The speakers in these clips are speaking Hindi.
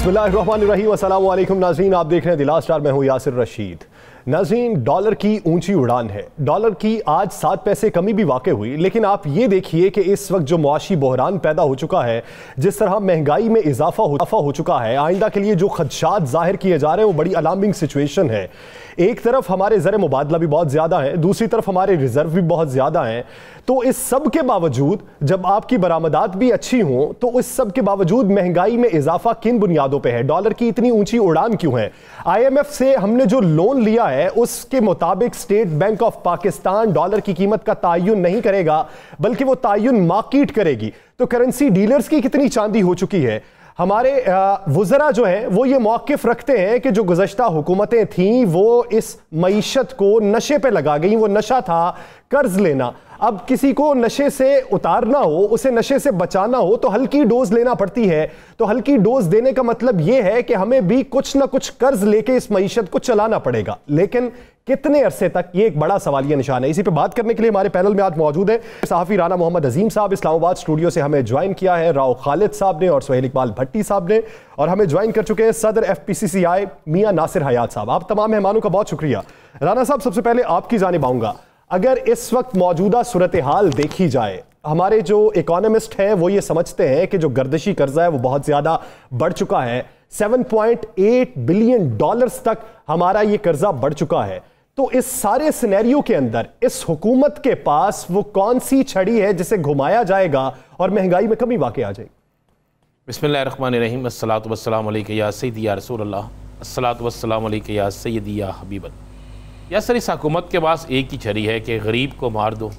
बिस्मिल्लाहिर्रहमानिर्रहीम, अस्सलाम वालेकुम नाज़रीन, आप देख रहे हैं द लास्ट स्टार। मैं हूं यासिर रशीद। नाज़रीन, डॉलर की ऊंची उड़ान है। डॉलर की आज 7 पैसे कमी भी वाक़ई हुई, लेकिन आप ये देखिए कि इस वक्त जो मुआशी बहरान पैदा हो चुका है, जिस तरह महंगाई में इजाफा हो चुका है, आइंदा के लिए जो खदशात जाहिर किए जा रहे हैं वो बड़ी अलार्मिंग सिचुएशन है। एक तरफ हमारे ज़र मुबादला भी बहुत ज़्यादा है, दूसरी तरफ हमारे रिजर्व भी बहुत ज़्यादा हैं। तो इस सब के बावजूद जब आपकी बरामदात भी अच्छी हों, तो इस सब के बावजूद महंगाई में इजाफा किन बुनियादों पे है? डॉलर की इतनी ऊंची उड़ान क्यों है? IMF से हमने जो लोन लिया है उसके मुताबिक state bank of Pakistan dollar की कीमत का तायुन नहीं करेगा, बल्कि वो तायुन मार्केट करेगी। तो करेंसी डीलर्स की कितनी चांदी हो चुकी है। हमारे वज़रा जो हैं वो ये मौक़िफ़ रखते हैं कि जो गुज़श्ता हुकूमतें थीं वो इस मईशत को नशे पे लगा गई। वो नशा था कर्ज लेना। अब किसी को नशे से उतारना हो, उसे नशे से बचाना हो, तो हल्की डोज लेना पड़ती है। तो हल्की डोज देने का मतलब यह है कि हमें भी कुछ ना कुछ कर्ज लेके इस मईशत को चलाना पड़ेगा, लेकिन कितने अरसे तक, ये एक बड़ा सवालिया निशान है। इसी पे बात करने के लिए हमारे पैनल में आज मौजूद है सहाफ़ी राना मोहम्मद अजीम साहब। इस्लामाबाद स्टूडियो से हमें ज्वाइन किया है राव खालिद साहब ने और सुहेल इकबाल भट्टी साहब ने, और हमें ज्वाइन कर चुके हैं सदर FPCCI मियां नासिर हयात साहब। आप तमाम मेहमानों का बहुत शुक्रिया। राना साहब, सबसे पहले आपकी जानिब आऊंगा। अगर इस वक्त मौजूदा सूरत हाल देखी जाए, हमारे जो इकोनॉमिस्ट हैं वो ये समझते हैं कि जो गर्दिशी कर्जा है वो बहुत ज्यादा बढ़ चुका है। 7.8 बिलियन डॉलर्स तक हमारा ये कर्जा बढ़ चुका है। तो इस सारे सिनेरियो के अंदर इस हुकूमत के पास वो कौन सी छड़ी है जिसे घुमाया जाएगा और महंगाई में कमी वाकई आ जाएगी? बिस्मिल्लाहिर्रहमानिर्रहीम, अस्सलातु वस्सलामु अलैका या सय्यदी या रसूलल्लाह, अस्सलातु वस्सलामु अलैका या सय्यदी या हबीबल्लाह। या सर, इस हुकूमत के पास एक ही छड़ी है कि गरीब को मार दो।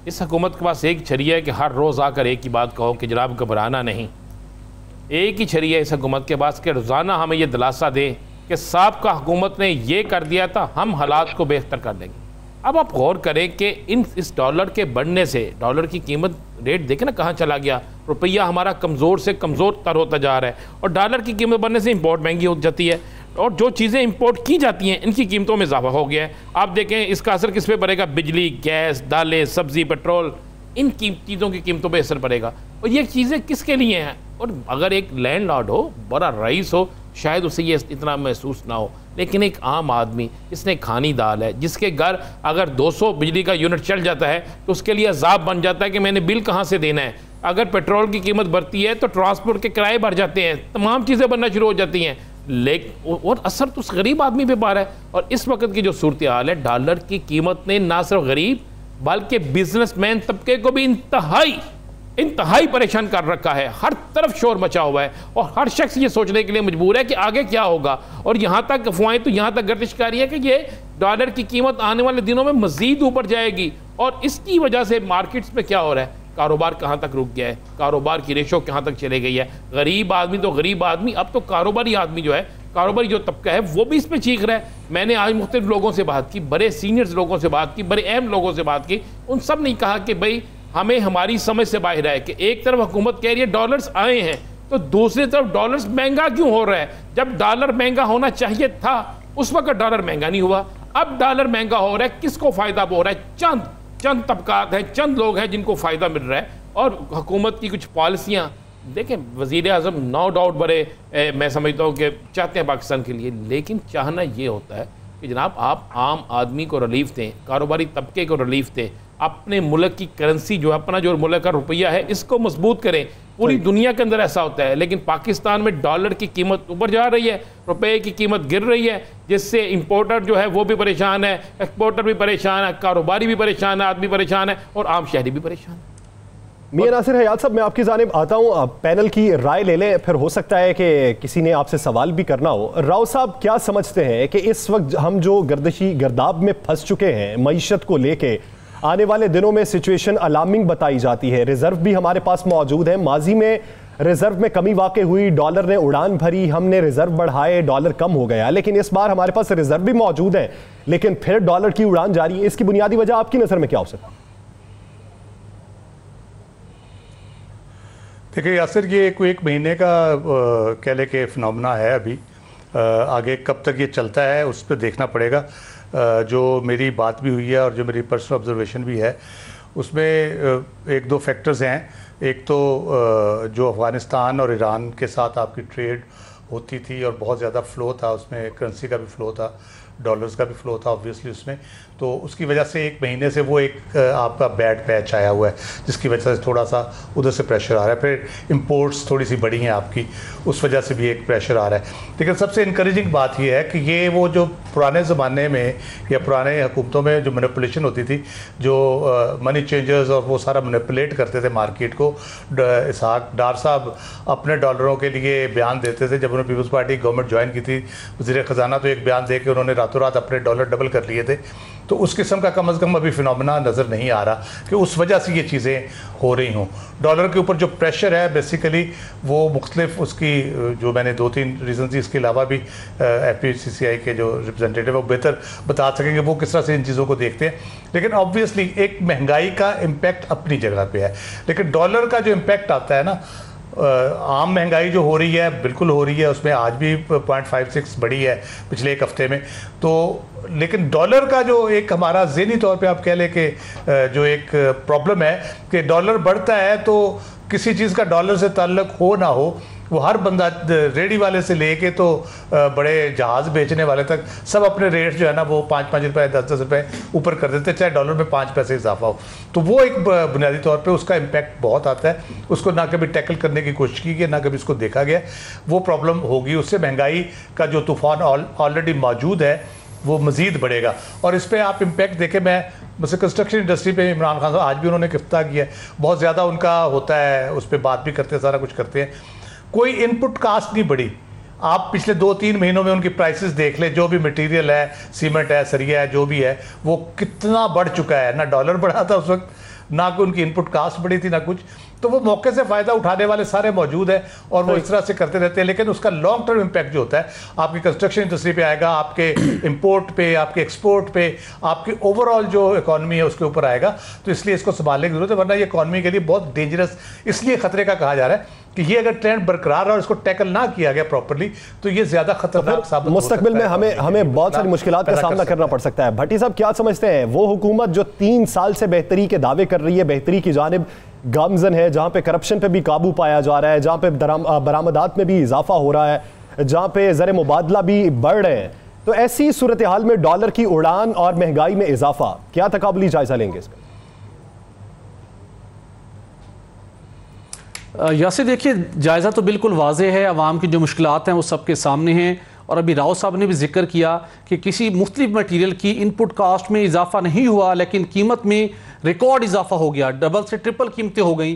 इस हुकूमत के पास एक ही छड़ी है कि हर रोज़ आकर एक ही बात कहो कि जनाब घबराना नहीं। एक ही छड़ी है इस हुकूमत के पास कि रोज़ाना हमें यह दिलासा दें कि साहब का हुकूमत ने ये कर दिया था, हम हालात को बेहतर कर देंगे। अब आप गौर करें कि इस डॉलर के बढ़ने से डॉलर की कीमत रेट देखें ना कहाँ चला गया। रुपया हमारा कमज़ोर से कमज़ोर तर होता जा रहा है, और डॉलर की कीमत बढ़ने से इंपोर्ट महंगी हो जाती है, और जो चीज़ें इंपोर्ट की जाती हैं इनकी कीमतों में इजाफा हो गया है। आप देखें इसका असर किस पे पड़ेगा? बिजली, गैस, दालें, सब्ज़ी, पेट्रोल, इन चीज़ों की कीमतों पे असर पड़ेगा। और ये चीज़ें किसके लिए हैं? और अगर एक लैंडलॉर्ड हो, बड़ा रईस हो, शायद उसे ये इतना महसूस ना हो, लेकिन एक आम आदमी जिसने खानी दाल है, जिसके घर अगर 200 बिजली का यूनिट चल जाता है तो उसके लिए अजाब बन जाता है कि मैंने बिल कहाँ से देना है। अगर पेट्रोल की कीमत बढ़ती है तो ट्रांसपोर्ट के किराए बढ़ जाते हैं, तमाम चीज़ें बढ़ना शुरू हो जाती हैं, लेकिन और असर तो उस गरीब आदमी पे पा रहा है। और इस वक्त की जो सूरत हाल है, डॉलर की कीमत ने ना सिर्फ गरीब बल्कि बिजनेसमैन तबके को भी इंतहाई परेशान कर रखा है। हर तरफ शोर मचा हुआ है और हर शख्स ये सोचने के लिए मजबूर है कि आगे क्या होगा। और यहाँ तक अफवाहें तो यहाँ तक गर्दिश कर रही है कि ये डॉलर की कीमत आने वाले दिनों में मजीद ऊपर जाएगी, और इसकी वजह से मार्केट्स में क्या हो रहा है, कारोबार कहाँ तक रुक गया है, कारोबार की रेशो कहाँ तक चले गई है। गरीब आदमी तो गरीब आदमी, अब तो कारोबारी आदमी जो है, कारोबारी जो तबका है वो भी इस पर चीख रहा है। मैंने आज मुख्तलिफ लोगों से बात की, बड़े सीनियर्स लोगों से बात की, बड़े अहम लोगों से बात की, उन सब ने कहा कि भाई हमें हमारी समझ से बाहर है कि एक तरफ हुकूमत कह रही है डॉलर्स आए हैं, तो दूसरी तरफ डॉलर्स महंगा क्यों हो रहा है? जब डॉलर महंगा होना चाहिए था उस वक्त डॉलर महंगा नहीं हुआ, अब डॉलर महंगा हो रहा है। किसको फ़ायदा हो रहा है? चंद तबकात हैं, चंद लोग हैं जिनको फ़ायदा मिल रहा है। और हुकूमत की कुछ पॉलिसियाँ देखें, वज़ीर आज़म नो डाउट बड़े मैं समझता हूँ कि चाहते हैं पाकिस्तान के लिए, लेकिन चाहना ये होता है कि जनाब आप आम आदमी को रिलीफ दें, कारोबारी तबके को रिलीफ दें, अपने मुल्क की करेंसी जो है, अपना जो मुल्क का रुपया है, इसको मजबूत करें। पूरी दुनिया के अंदर ऐसा होता है, लेकिन पाकिस्तान में डॉलर की कीमत ऊपर जा रही है, रुपये की कीमत गिर रही है, जिससे इंपोर्टर जो है वो भी परेशान है, एक्सपोर्टर भी परेशान है, कारोबारी भी परेशान है, आदमी परेशान है, और आम शहरी भी परेशान है। मियां नासिर हयात साहब, मैं आपकी जानिब आता हूँ, पैनल की राय ले लें, फिर हो सकता है कि किसी ने आपसे सवाल भी करना हो। राव साहब, क्या समझते हैं कि इस वक्त हम जो गर्दिशी गर्दाब में फंस चुके हैं मईशत को लेके, आने वाले दिनों में सिचुएशन अलार्मिंग बताई जाती है, रिजर्व भी हमारे पास मौजूद है, माजी में रिजर्व में कमी वाक़ई हुई, डॉलर ने उड़ान भरी, हमने रिजर्व बढ़ाए, डॉलर कम हो गया, लेकिन इस बार हमारे पास रिजर्व भी मौजूद है लेकिन फिर डॉलर की उड़ान जारी है। इसकी बुनियादी वजह आपकी नज़र में क्या हो सकता है? देखिए यासिर, ये कोई एक महीने का कह ले के फिनोमेना है। अभी आगे कब तक ये चलता है उस पर देखना पड़ेगा। जो मेरी बात भी हुई है और जो मेरी पर्सनल ऑब्जर्वेशन भी है, उसमें एक दो फैक्टर्स हैं। एक तो जो अफ़गानिस्तान और ईरान के साथ आपकी ट्रेड होती थी और बहुत ज़्यादा फ़्लो था, उसमें करेंसी का भी फ़्लो था, डॉलर्स का भी फ़्लो था ऑब्वियसली उसमें, तो उसकी वजह से एक महीने से वो एक आपका बैड पैच आया हुआ है, जिसकी वजह से थोड़ा सा उधर से प्रेशर आ रहा है। फिर इंपोर्ट्स थोड़ी सी बढ़ी हैं आपकी, उस वजह से भी एक प्रेशर आ रहा है। लेकिन सबसे इनकरेजिंग बात ये है कि ये वो जो पुराने ज़माने में या पुराने हुकूमतों में जो मैनिपुलेशन होती थी, जो मनी चेंजर्स और वो सारा मैनिपुलेट करते थे मार्केट को, इसहाक डार साहब अपने डॉलरों के लिए बयान देते थे। जब उन्होंने पीपल्स पार्टी गवर्नमेंट ज्वाइन की थी, वज़ीर ख़जाना, तो एक बयान दे के उन्होंने रातों रात अपने डॉलर डबल कर लिए थे। तो उस किस्म का कम अज़ कम अभी फिनोमेना नज़र नहीं आ रहा कि उस वजह से ये चीज़ें हो रही हों। डॉलर के ऊपर जो प्रेशर है बेसिकली वो मुख्तलिफ उसकी जो मैंने 2-3 रीज़न थी, इसके अलावा भी FPCCI के जो रिप्रेजेंटेटिव है वो बेहतर बता सकेंगे वो किस तरह से इन चीज़ों को देखते हैं। लेकिन ऑब्वियसली एक महंगाई का इम्पैक्ट अपनी जगह पे है, लेकिन डॉलर का जो इम्पैक्ट आता है ना, आम महंगाई जो हो रही है बिल्कुल हो रही है, उसमें आज भी 0.56 बढ़ी है पिछले एक हफ्ते में। तो लेकिन डॉलर का जो एक हमारा ज़हनी तौर पे आप कह लें कि जो एक प्रॉब्लम है कि डॉलर बढ़ता है तो किसी चीज़ का डॉलर से ताल्लुक़ हो ना हो, वो हर बंदा रेडी वाले से लेके तो बड़े जहाज़ बेचने वाले तक सब अपने रेट जो है ना वो 5-5 रुपये 10-10 रुपये ऊपर कर देते, चाहे डॉलर में 5 पैसे इजाफा हो। तो वो एक बुनियादी तौर पे उसका इम्पैक्ट बहुत आता है, उसको ना कभी टैकल करने की कोशिश की गई, ना कभी इसको देखा गया। वो प्रॉब्लम होगी, उससे महंगाई का जो तूफ़ान ऑलरेडी मौजूद है वो मज़ीद बढ़ेगा। और इस पर आप इम्पैक्ट देखें, मैं बस कंस्ट्रक्शन इंडस्ट्री पे इमरान खान साहब आज भी उन्होंने इफ्ताह किया है, बहुत ज़्यादा उनका होता है, उस पर बात भी करते हैं, सारा कुछ करते हैं। कोई इनपुट कास्ट नहीं बढ़ी। आप पिछले 2-3 महीनों में उनकी प्राइसेस देख ले, जो भी मटेरियल है, सीमेंट है, सरिया है, जो भी है, वो कितना बढ़ चुका है। ना डॉलर बढ़ा था उस वक्त, ना कोई उनकी इनपुट कास्ट बढ़ी थी, ना कुछ। तो वो मौके से फ़ायदा उठाने वाले सारे मौजूद हैं और वो इस तरह से करते रहते हैं। लेकिन उसका लॉन्ग टर्म इम्पैक्ट जो होता है आपकी कंस्ट्रक्शन इंडस्ट्री पे आएगा, आपके इंपोर्ट पे, आपके एक्सपोर्ट पे, आपकी ओवरऑल जो इकॉनमी है उसके ऊपर आएगा। तो इसलिए इसको संभालने की जरूरत है, वरना ये इकॉनमी के लिए बहुत डेंजरस इसलिए खतरे का कहा जा रहा है कि ये अगर ट्रेंड बरकरार है और इसको टैकल ना किया गया प्रॉपर्ली तो ये ज्यादा खतरनाक साबित हो सकता है। मुस्तकबिल में हमें बहुत सारी मुश्किलात का सामना करना पड़ सकता है। भट्टी साहब क्या समझते हैं, वो हुकूमत जो 3 साल से बेहतरी के दावे कर रही है, बेहतरी की जानिब गामजन है, जहां पे करप्शन पे भी काबू पाया जा रहा है, जहां पे बरामदात में भी इजाफा हो रहा है, जहां पे ज़र मुबादला भी बढ़ रहे हैं, तो ऐसी सूरत हाल में डॉलर की उड़ान और महंगाई में इजाफा, क्या तकाबुली जायजा लेंगे इसका? यासिर देखिए, जायज़ा तो बिल्कुल वाज़ेह है, अवाम की जो मुश्किलात हैं वो सबके सामने हैं। और अभी राव साहब ने भी जिक्र किया कि किसी मुख्तलिफ मटीरियल की इनपुट कास्ट में इजाफा नहीं हुआ, लेकिन कीमत में रिकॉर्ड इजाफा हो गया, डबल से ट्रिपल कीमतें हो गई।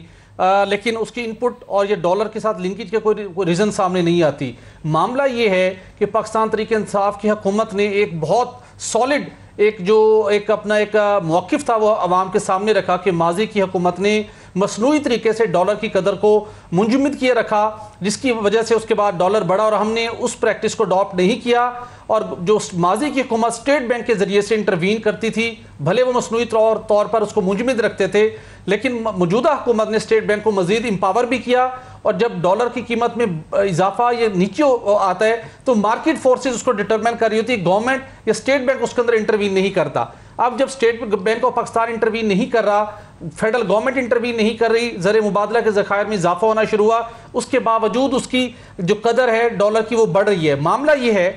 लेकिन उसकी इनपुट और ये डॉलर के साथ लिंकेज के कोई रीज़न सामने नहीं आती। मामला ये है कि पाकिस्तान तहरीक इंसाफ की हुकूमत ने एक बहुत सॉलिड एक अपना एक मौक़िफ़ था वो अवाम के सामने रखा कि माजी की हुकूमत ने मसनूई तरीके से डॉलर की कदर को मुंजमद किए रखा, जिसकी वजह से उसके बाद डॉलर बढ़ा और हमने उस प्रैक्टिस को अडॉप्ट नहीं किया। और जो माजी की हुकूमत स्टेट बैंक के ज़रिए से इंटरवीन करती थी, भले वो मसनूई तौर पर उसको मुंजमद रखते थे, लेकिन मौजूदा हुकूमत ने स्टेट बैंक को मज़ीद एम्पावर भी किया। और जब डॉलर की कीमत में इजाफा ये नीचे आता है तो मार्केट फोर्सेस उसको डिटरमाइन कर रही होती है, गवर्नमेंट या स्टेट बैंक उसके अंदर इंटरवीन नहीं करता। अब जब state bank of Pakistan intervene नहीं कर रहा, फेडरल गवर्नमेंट इंटरवीन नहीं कर रही, ज़र मुबादला के ज़खायर में इजाफा होना शुरू हुआ, उसके बावजूद उसकी जो कदर है डॉलर की वो बढ़ रही है। मामला ये है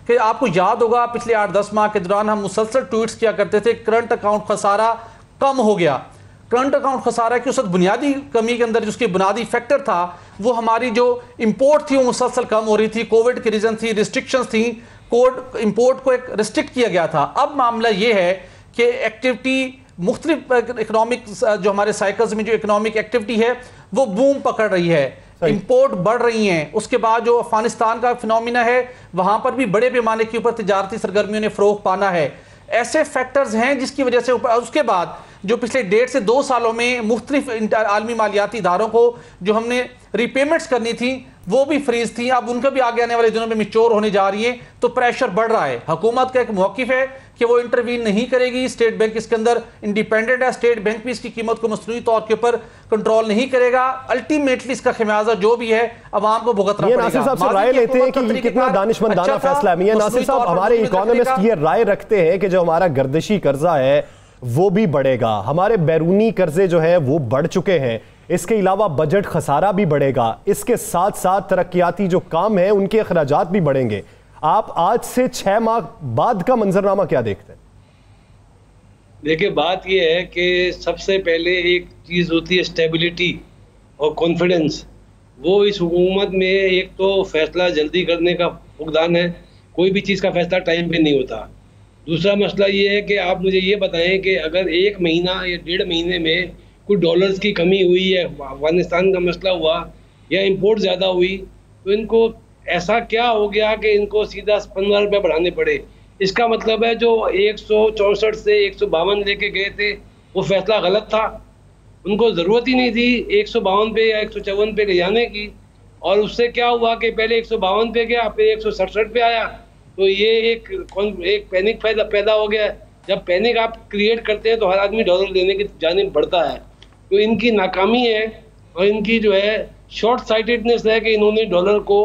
कि आपको याद होगा पिछले 8-10 माह के दौरान हम मुसलसल ट्वीट्स किया करते थे, करंट अकाउंट खसारा कम हो गया। करंट अकाउंट खसारा की उस बुनियादी कमी के अंदर जिसकी बुनियादी फैक्टर था वो हमारी जो इंपोर्ट थी वो मुसलसल कम हो रही थी, कोविड की रीजन थी, रिस्ट्रिक्शंस थी, इंपोर्ट को एक रिस्ट्रिक्ट किया गया था। अब मामला ये है कि एक्टिविटी मुख्तलिफ इकोनॉमिक जो हमारे साइकिल्स में जो इकोनॉमिक एक्टिविटी है वो बूम पकड़ रही है, इंपोर्ट बढ़ रही हैं। उसके बाद जो अफगानिस्तान का फिनोमिना है वहां पर भी बड़े पैमाने के ऊपर तिजारती सरगर्मियों ने फरोग पाना है। ऐसे फैक्टर्स हैं जिसकी वजह से उसके बाद जो पिछले 1.5 से 2 सालों में मुख्तलिफ आलमी मालियाती इदारों को जो हमने रीपेमेंट्स करनी थी वो भी फ्रीज थी, अब उनका भी आगे आने वाले दिनों में मिच्योर होने जा रही है, तो प्रेशर बढ़ रहा है। हुकूमत का एक मौक़िफ़ है कि वो इंटरवीन नहीं करेगी, स्टेट बैंक इसके अंदर इंडिपेंडेंट है, स्टेट बैंक भी इसकी कीमत को मसनूई तौर के ऊपर कंट्रोल नहीं करेगा। अल्टीमेटली इसका खमियाजा जो भी है अवाम को भुगतना पड़ेगा। नासिर साहब से राय लेते हैं कि कितना दानिशमंदाना फैसला है। नासिर साहब, हमारे इकोनॉमिस्ट ये राय रखते हैं कि जो हमारा गर्दिशी कर्जा है वो भी बढ़ेगा, हमारे बैरूनी कर्जे जो है वो बढ़ चुके हैं, इसके अलावा बजट खसारा भी बढ़ेगा, इसके साथ साथ तरक्याती जो काम है उनके अखराजात भी बढ़ेंगे। आप आज से 6 माह बाद का मंजरनामा क्या देखते हैं? देखिए, बात यह है कि सबसे पहले एक चीज़ होती है स्टेबिलिटी और कॉन्फिडेंस। वो इस हुकूमत में एक तो फैसला जल्दी करने का फुकदान है, कोई भी चीज़ का फैसला टाइम पे नहीं होता। दूसरा मसला ये है कि आप मुझे ये बताएं कि अगर 1 महीना या 1.5 महीने में कुछ डॉलर्स की कमी हुई है, अफगानिस्तान का मसला हुआ या इंपोर्ट ज़्यादा हुई, तो इनको ऐसा क्या हो गया कि इनको सीधा 15 रुपये बढ़ाने पड़े। इसका मतलब है जो 164 से 152 लेके गए थे वो फैसला गलत था। उनको ज़रूरत ही नहीं थी 152 पे या 154 पे ले जाने की। और उससे क्या हुआ कि पहले 152 पे गया, फिर 167 पे आया, तो ये एक पैनिक पैदा हो गया। जब पैनिक आप क्रिएट करते हैं तो हर आदमी डॉलर लेने की जानिब बढ़ता है। तो इनकी नाकामी है और इनकी जो है शॉर्ट साइटेडनेस है कि इन्होंने डॉलर को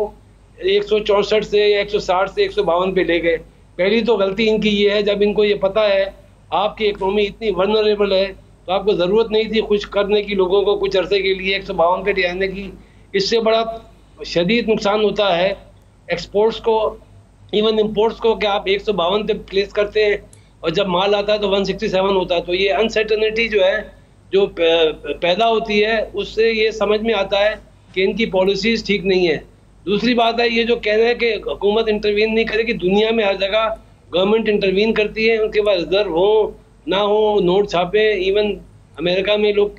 164 से या 160 से 152 पे ले गए। पहली तो गलती इनकी ये है, जब इनको ये पता है आपकी इकोनॉमी इतनी वल्नरेबल है तो आपको ज़रूरत नहीं थी खुश करने की लोगों को कुछ अरसे के लिए 152 पे ले आने की। इससे बड़ा शदीद नुकसान होता है एक्सपोर्ट्स को, इवन इंपोर्ट्स को, कि आप 152 पे प्लेस करते हैं और जब माल आता है तो 167 होता है। तो ये अनसर्टेनिटी जो है जो पैदा होती है उससे ये समझ में आता है कि इनकी पॉलिसीज़ ठीक नहीं है। दूसरी बात है ये जो कह रहे हैं कि हुकूमत इंटरवीन नहीं करेगी, दुनिया में हर जगह गवर्नमेंट इंटरवीन करती है, उनके पास रिजर्व हो ना हो, नोट छापे, इवन अमेरिका में लोग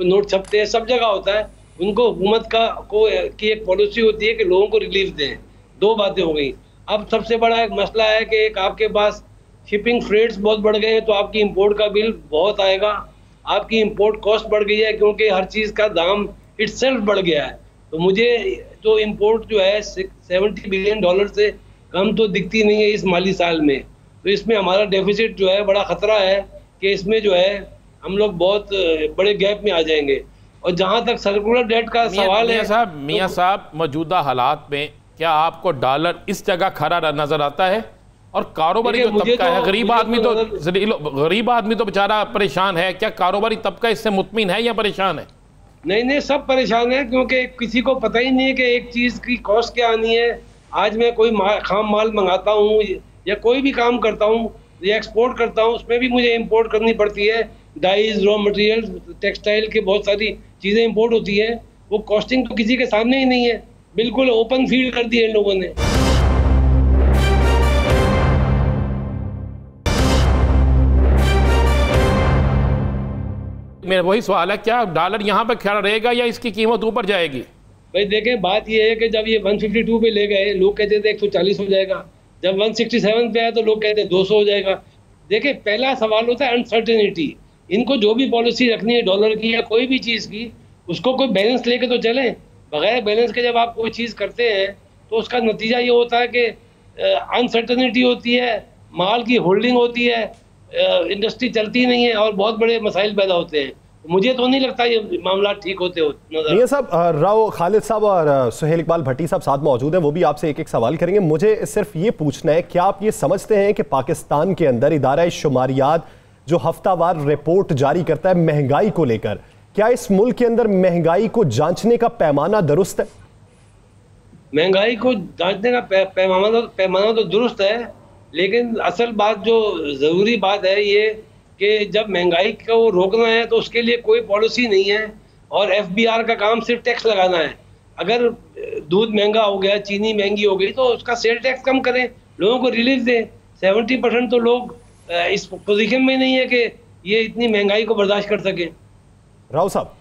नोट छपते हैं, सब जगह होता है। उनको हुकूमत की एक पॉलिसी होती है कि लोगों को रिलीफ दें। 2 बातें हो गई। अब सबसे बड़ा एक मसला है कि एक आपके पास शिपिंग फ्रेट्स बहुत बढ़ गए हैं तो आपकी इंपोर्ट का बिल बहुत आएगा, आपकी इंपोर्ट कॉस्ट बढ़ गई है क्योंकि हर चीज़ का दाम इटसेल्फ बढ़ गया है। तो मुझे जो इंपोर्ट जो है 70 बिलियन डॉलर से कम तो दिखती नहीं है इस माली साल में। तो इसमें हमारा डेफिसिट जो है बड़ा ख़तरा है कि इसमें जो है हम लोग बहुत बड़े गैप में आ जाएंगे। और जहाँ तक सर्कुलर डेट का सवाल है मियाँ साहब, मौजूदा हालात में क्या आपको डॉलर इस जगह खड़ा नजर आता है? और कारोबारी जो तबका है, गरीब आदमी तो बेचारा परेशान है, क्या कारोबारी तबका इससे मुतमिन है या परेशान है? नहीं, सब परेशान है क्योंकि किसी को पता ही नहीं है कि एक चीज़ की कॉस्ट क्या आनी है। आज मैं कोई खाम माल मंगाता हूँ या कोई भी काम करता हूँ या एक्सपोर्ट करता हूँ, उसमें भी मुझे इंपोर्ट करनी पड़ती है। डाइज, रॉ मटेरियल, टेक्सटाइल के बहुत सारी चीज़ें इंपोर्ट होती है। वो कॉस्टिंग तो किसी के सामने ही नहीं है, बिल्कुल ओपन फील्ड कर दी है इन लोगों ने। मेरा वही सवाल है, क्या डॉलर यहाँ पे खड़ा रहेगा या इसकी कीमत ऊपर जाएगी? भाई देखें, बात ये है कि जब ये 152 पे ले गए लोग कहते थे 140 हो जाएगा, जब 167 पे आया तो लोग कहते 200 हो जाएगा। देखिए, पहला सवाल होता है अनसर्टेनिटी। इनको जो भी पॉलिसी रखनी है डॉलर की या कोई भी चीज़ की, उसको कोई बैलेंस लेके तो चलें। बगैर बैलेंस के जब आप कोई चीज़ करते हैं तो उसका नतीजा ये होता है कि अनसर्टेनिटी होती है, माल की होल्डिंग होती है, इंडस्ट्री चलती नहीं है और बहुत बड़े मसाइल पैदा होते हैं। मुझे तो नहीं लगता ये मामला ठीक होते हो। ये सब राव खालिद साहब और सुहेल इकबाल भट्टी साहब साथ मौजूद हैं, वो भी आपसे एक एक सवाल करेंगे। मुझे सिर्फ ये पूछना है, क्या आप ये समझते हैं कि पाकिस्तान के अंदर इदारा शुमारियात जो हफ्तावार रिपोर्ट जारी करता है महंगाई को लेकर, क्या इस मुल्क के अंदर महंगाई को जांचने का पैमाना दुरुस्त है? महंगाई को जांचने का पैमाना तो दुरुस्त है, लेकिन असल बात जो ज़रूरी बात है ये कि जब महंगाई को रोकना है तो उसके लिए कोई पॉलिसी नहीं है और FBR का काम सिर्फ टैक्स लगाना है। अगर दूध महंगा हो गया, चीनी महंगी हो गई तो उसका सेल टैक्स कम करें, लोगों को रिलीफ दें। 70% तो लोग इस पोजीशन में नहीं है कि ये इतनी महंगाई को बर्दाश्त कर सके। राव साहब,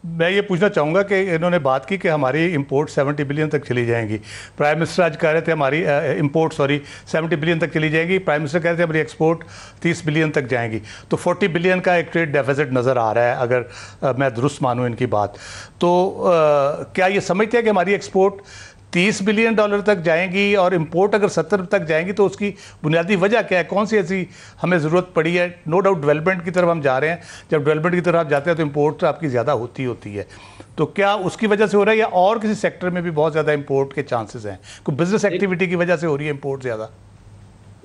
मैं ये पूछना चाहूँगा कि इन्होंने बात की कि हमारी इंपोर्ट 70 बिलियन तक चली जाएंगी। प्राइम मिनिस्टर आज कह रहे थे हमारी इंपोर्ट 70 बिलियन तक चली जाएगी। प्राइम मिनिस्टर कह रहे थे हमारी एक्सपोर्ट 30 बिलियन तक जाएंगी। तो 40 बिलियन का एक ट्रेड डेफिसिट नज़र आ रहा है अगर मैं दुरुस्त मानूँ इनकी बात। तो क्या ये समझते हैं कि हमारी एक्सपोर्ट 30 बिलियन डॉलर तक जाएंगी और इंपोर्ट अगर 70 तक जाएंगी तो उसकी बुनियादी वजह क्या है? कौन सी ऐसी हमें ज़रूरत पड़ी है? नो डाउट डेवलपमेंट की तरफ हम जा रहे हैं, जब डेवलपमेंट की तरफ आप जाते हैं तो इंपोर्ट आपकी ज़्यादा होती है। तो क्या उसकी वजह से हो रहा है या और किसी सेक्टर में भी बहुत ज़्यादा इंपोर्ट के चांसेस हैं? कोई बिजनेस एक्टिविटी की वजह से हो रही है इंपोर्ट ज़्यादा?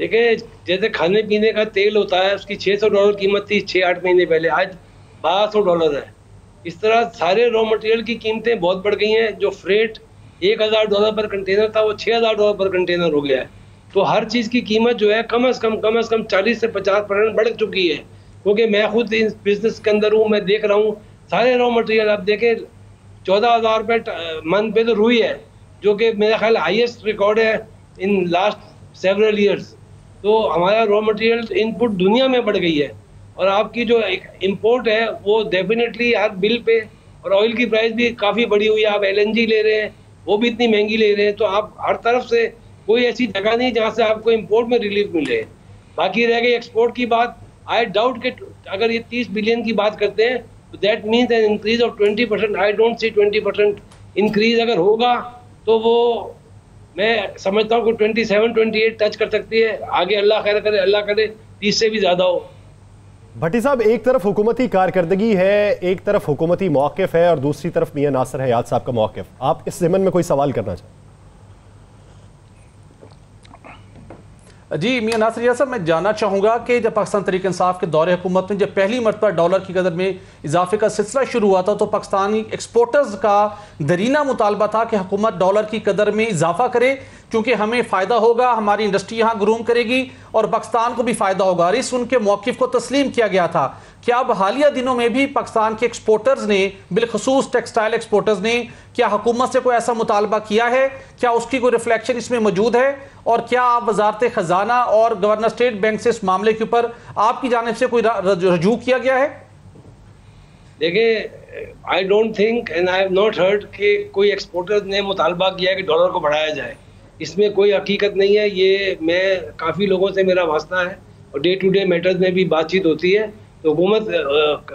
देखिए, जैसे खाने पीने का तेल होता है, उसकी $600 कीमत थी 6-8 महीने पहले, आज $1200 है। इस तरह सारे रॉ मटेरियल की कीमतें बहुत बढ़ गई हैं। जो फ्रेट $1000 पर कंटेनर था, वो $6000 पर कंटेनर हो गया है। तो हर चीज़ की कीमत जो है कम से कम 40 से 50% बढ़ चुकी है। क्योंकि मैं खुद इस बिजनेस के अंदर हूँ, मैं देख रहा हूँ सारे रॉ मटेरियल। आप देखें 14,000 रुपये मंथ पे तो रुई है, जो कि मेरा ख्याल हाईएस्ट रिकॉर्ड है इन लास्ट सेवरल ईयर्स। तो हमारा रॉ मटेरियल इनपुट दुनिया में बढ़ गई है, और आपकी जो इंपोर्ट है वो डेफिनेटली हर बिल पे, और ऑयल की प्राइस भी काफ़ी बढ़ी हुई है। आप LNG ले रहे हैं, वो भी इतनी महंगी ले रहे हैं। तो आप हर तरफ से कोई ऐसी जगह नहीं जहाँ से आपको इंपोर्ट में रिलीफ मिले। बाकी रह गई एक्सपोर्ट की बात। आई डाउट कि अगर ये 30 बिलियन की बात करते हैं तो that means an increase of 20%। I don't see 20% increase अगर होगा तो वो मैं समझता हूँ कि 27-28 टच कर सकती है। आगे अल्लाह खैर करे, अल्लाह करे 30 से भी ज़्यादा हो। भट्टी साहब, एक तरफ हुकूमती कारकर्दगी है, एक तरफ हुकूमती मौक़िफ़ है, और दूसरी तरफ मियां नासिर हयात साहब का मौक़िफ़। आप इस ज़िमन में कोई सवाल करना चाहें? जी मियां नासिर हयात साहब, मैं जानना चाहूँगा कि जब पाकिस्तान तहरीक इंसाफ के दौरे हुकूमत में जब पहली मरतबा डॉलर की कदर में इजाफे का सिलसिला शुरू हुआ था, तो पाकिस्तानी एक्सपोर्टर्स का दरीना मुतालबा था कि हुकूमत डॉलर की कदर में इजाफा करे, क्योंकि हमें फ़ायदा होगा, हमारी इंडस्ट्री यहाँ ग्रूम करेगी और पाकिस्तान को भी फ़ायदा होगा। और इस उनके मौक़िफ़ को तस्लीम किया गया था। क्या अब हालिया दिनों में भी पाकिस्तान के एक्सपोर्टर्स ने, बिलखसूस टेक्सटाइल एक्सपोर्टर्स ने, क्या हुकूमत से कोई ऐसा मुतालबा किया है? क्या उसकी कोई रिफ्लेक्शन इसमें मौजूद है? और क्या आप वजारत ख़जाना और गवर्नर स्टेट बैंक से इस मामले के ऊपर आपकी जानिब से कोई रजू किया गया है? देखिए, I don't think and I have not heard कि कोई एक्सपोर्टर ने मुतालबा किया कि डॉलर को बढ़ाया जाए। इसमें कोई हकीकत नहीं है। ये मैं काफ़ी लोगों से मेरा वास्ता है और डे टू डे मैटर्स में भी बातचीत होती है। तो हुकूमत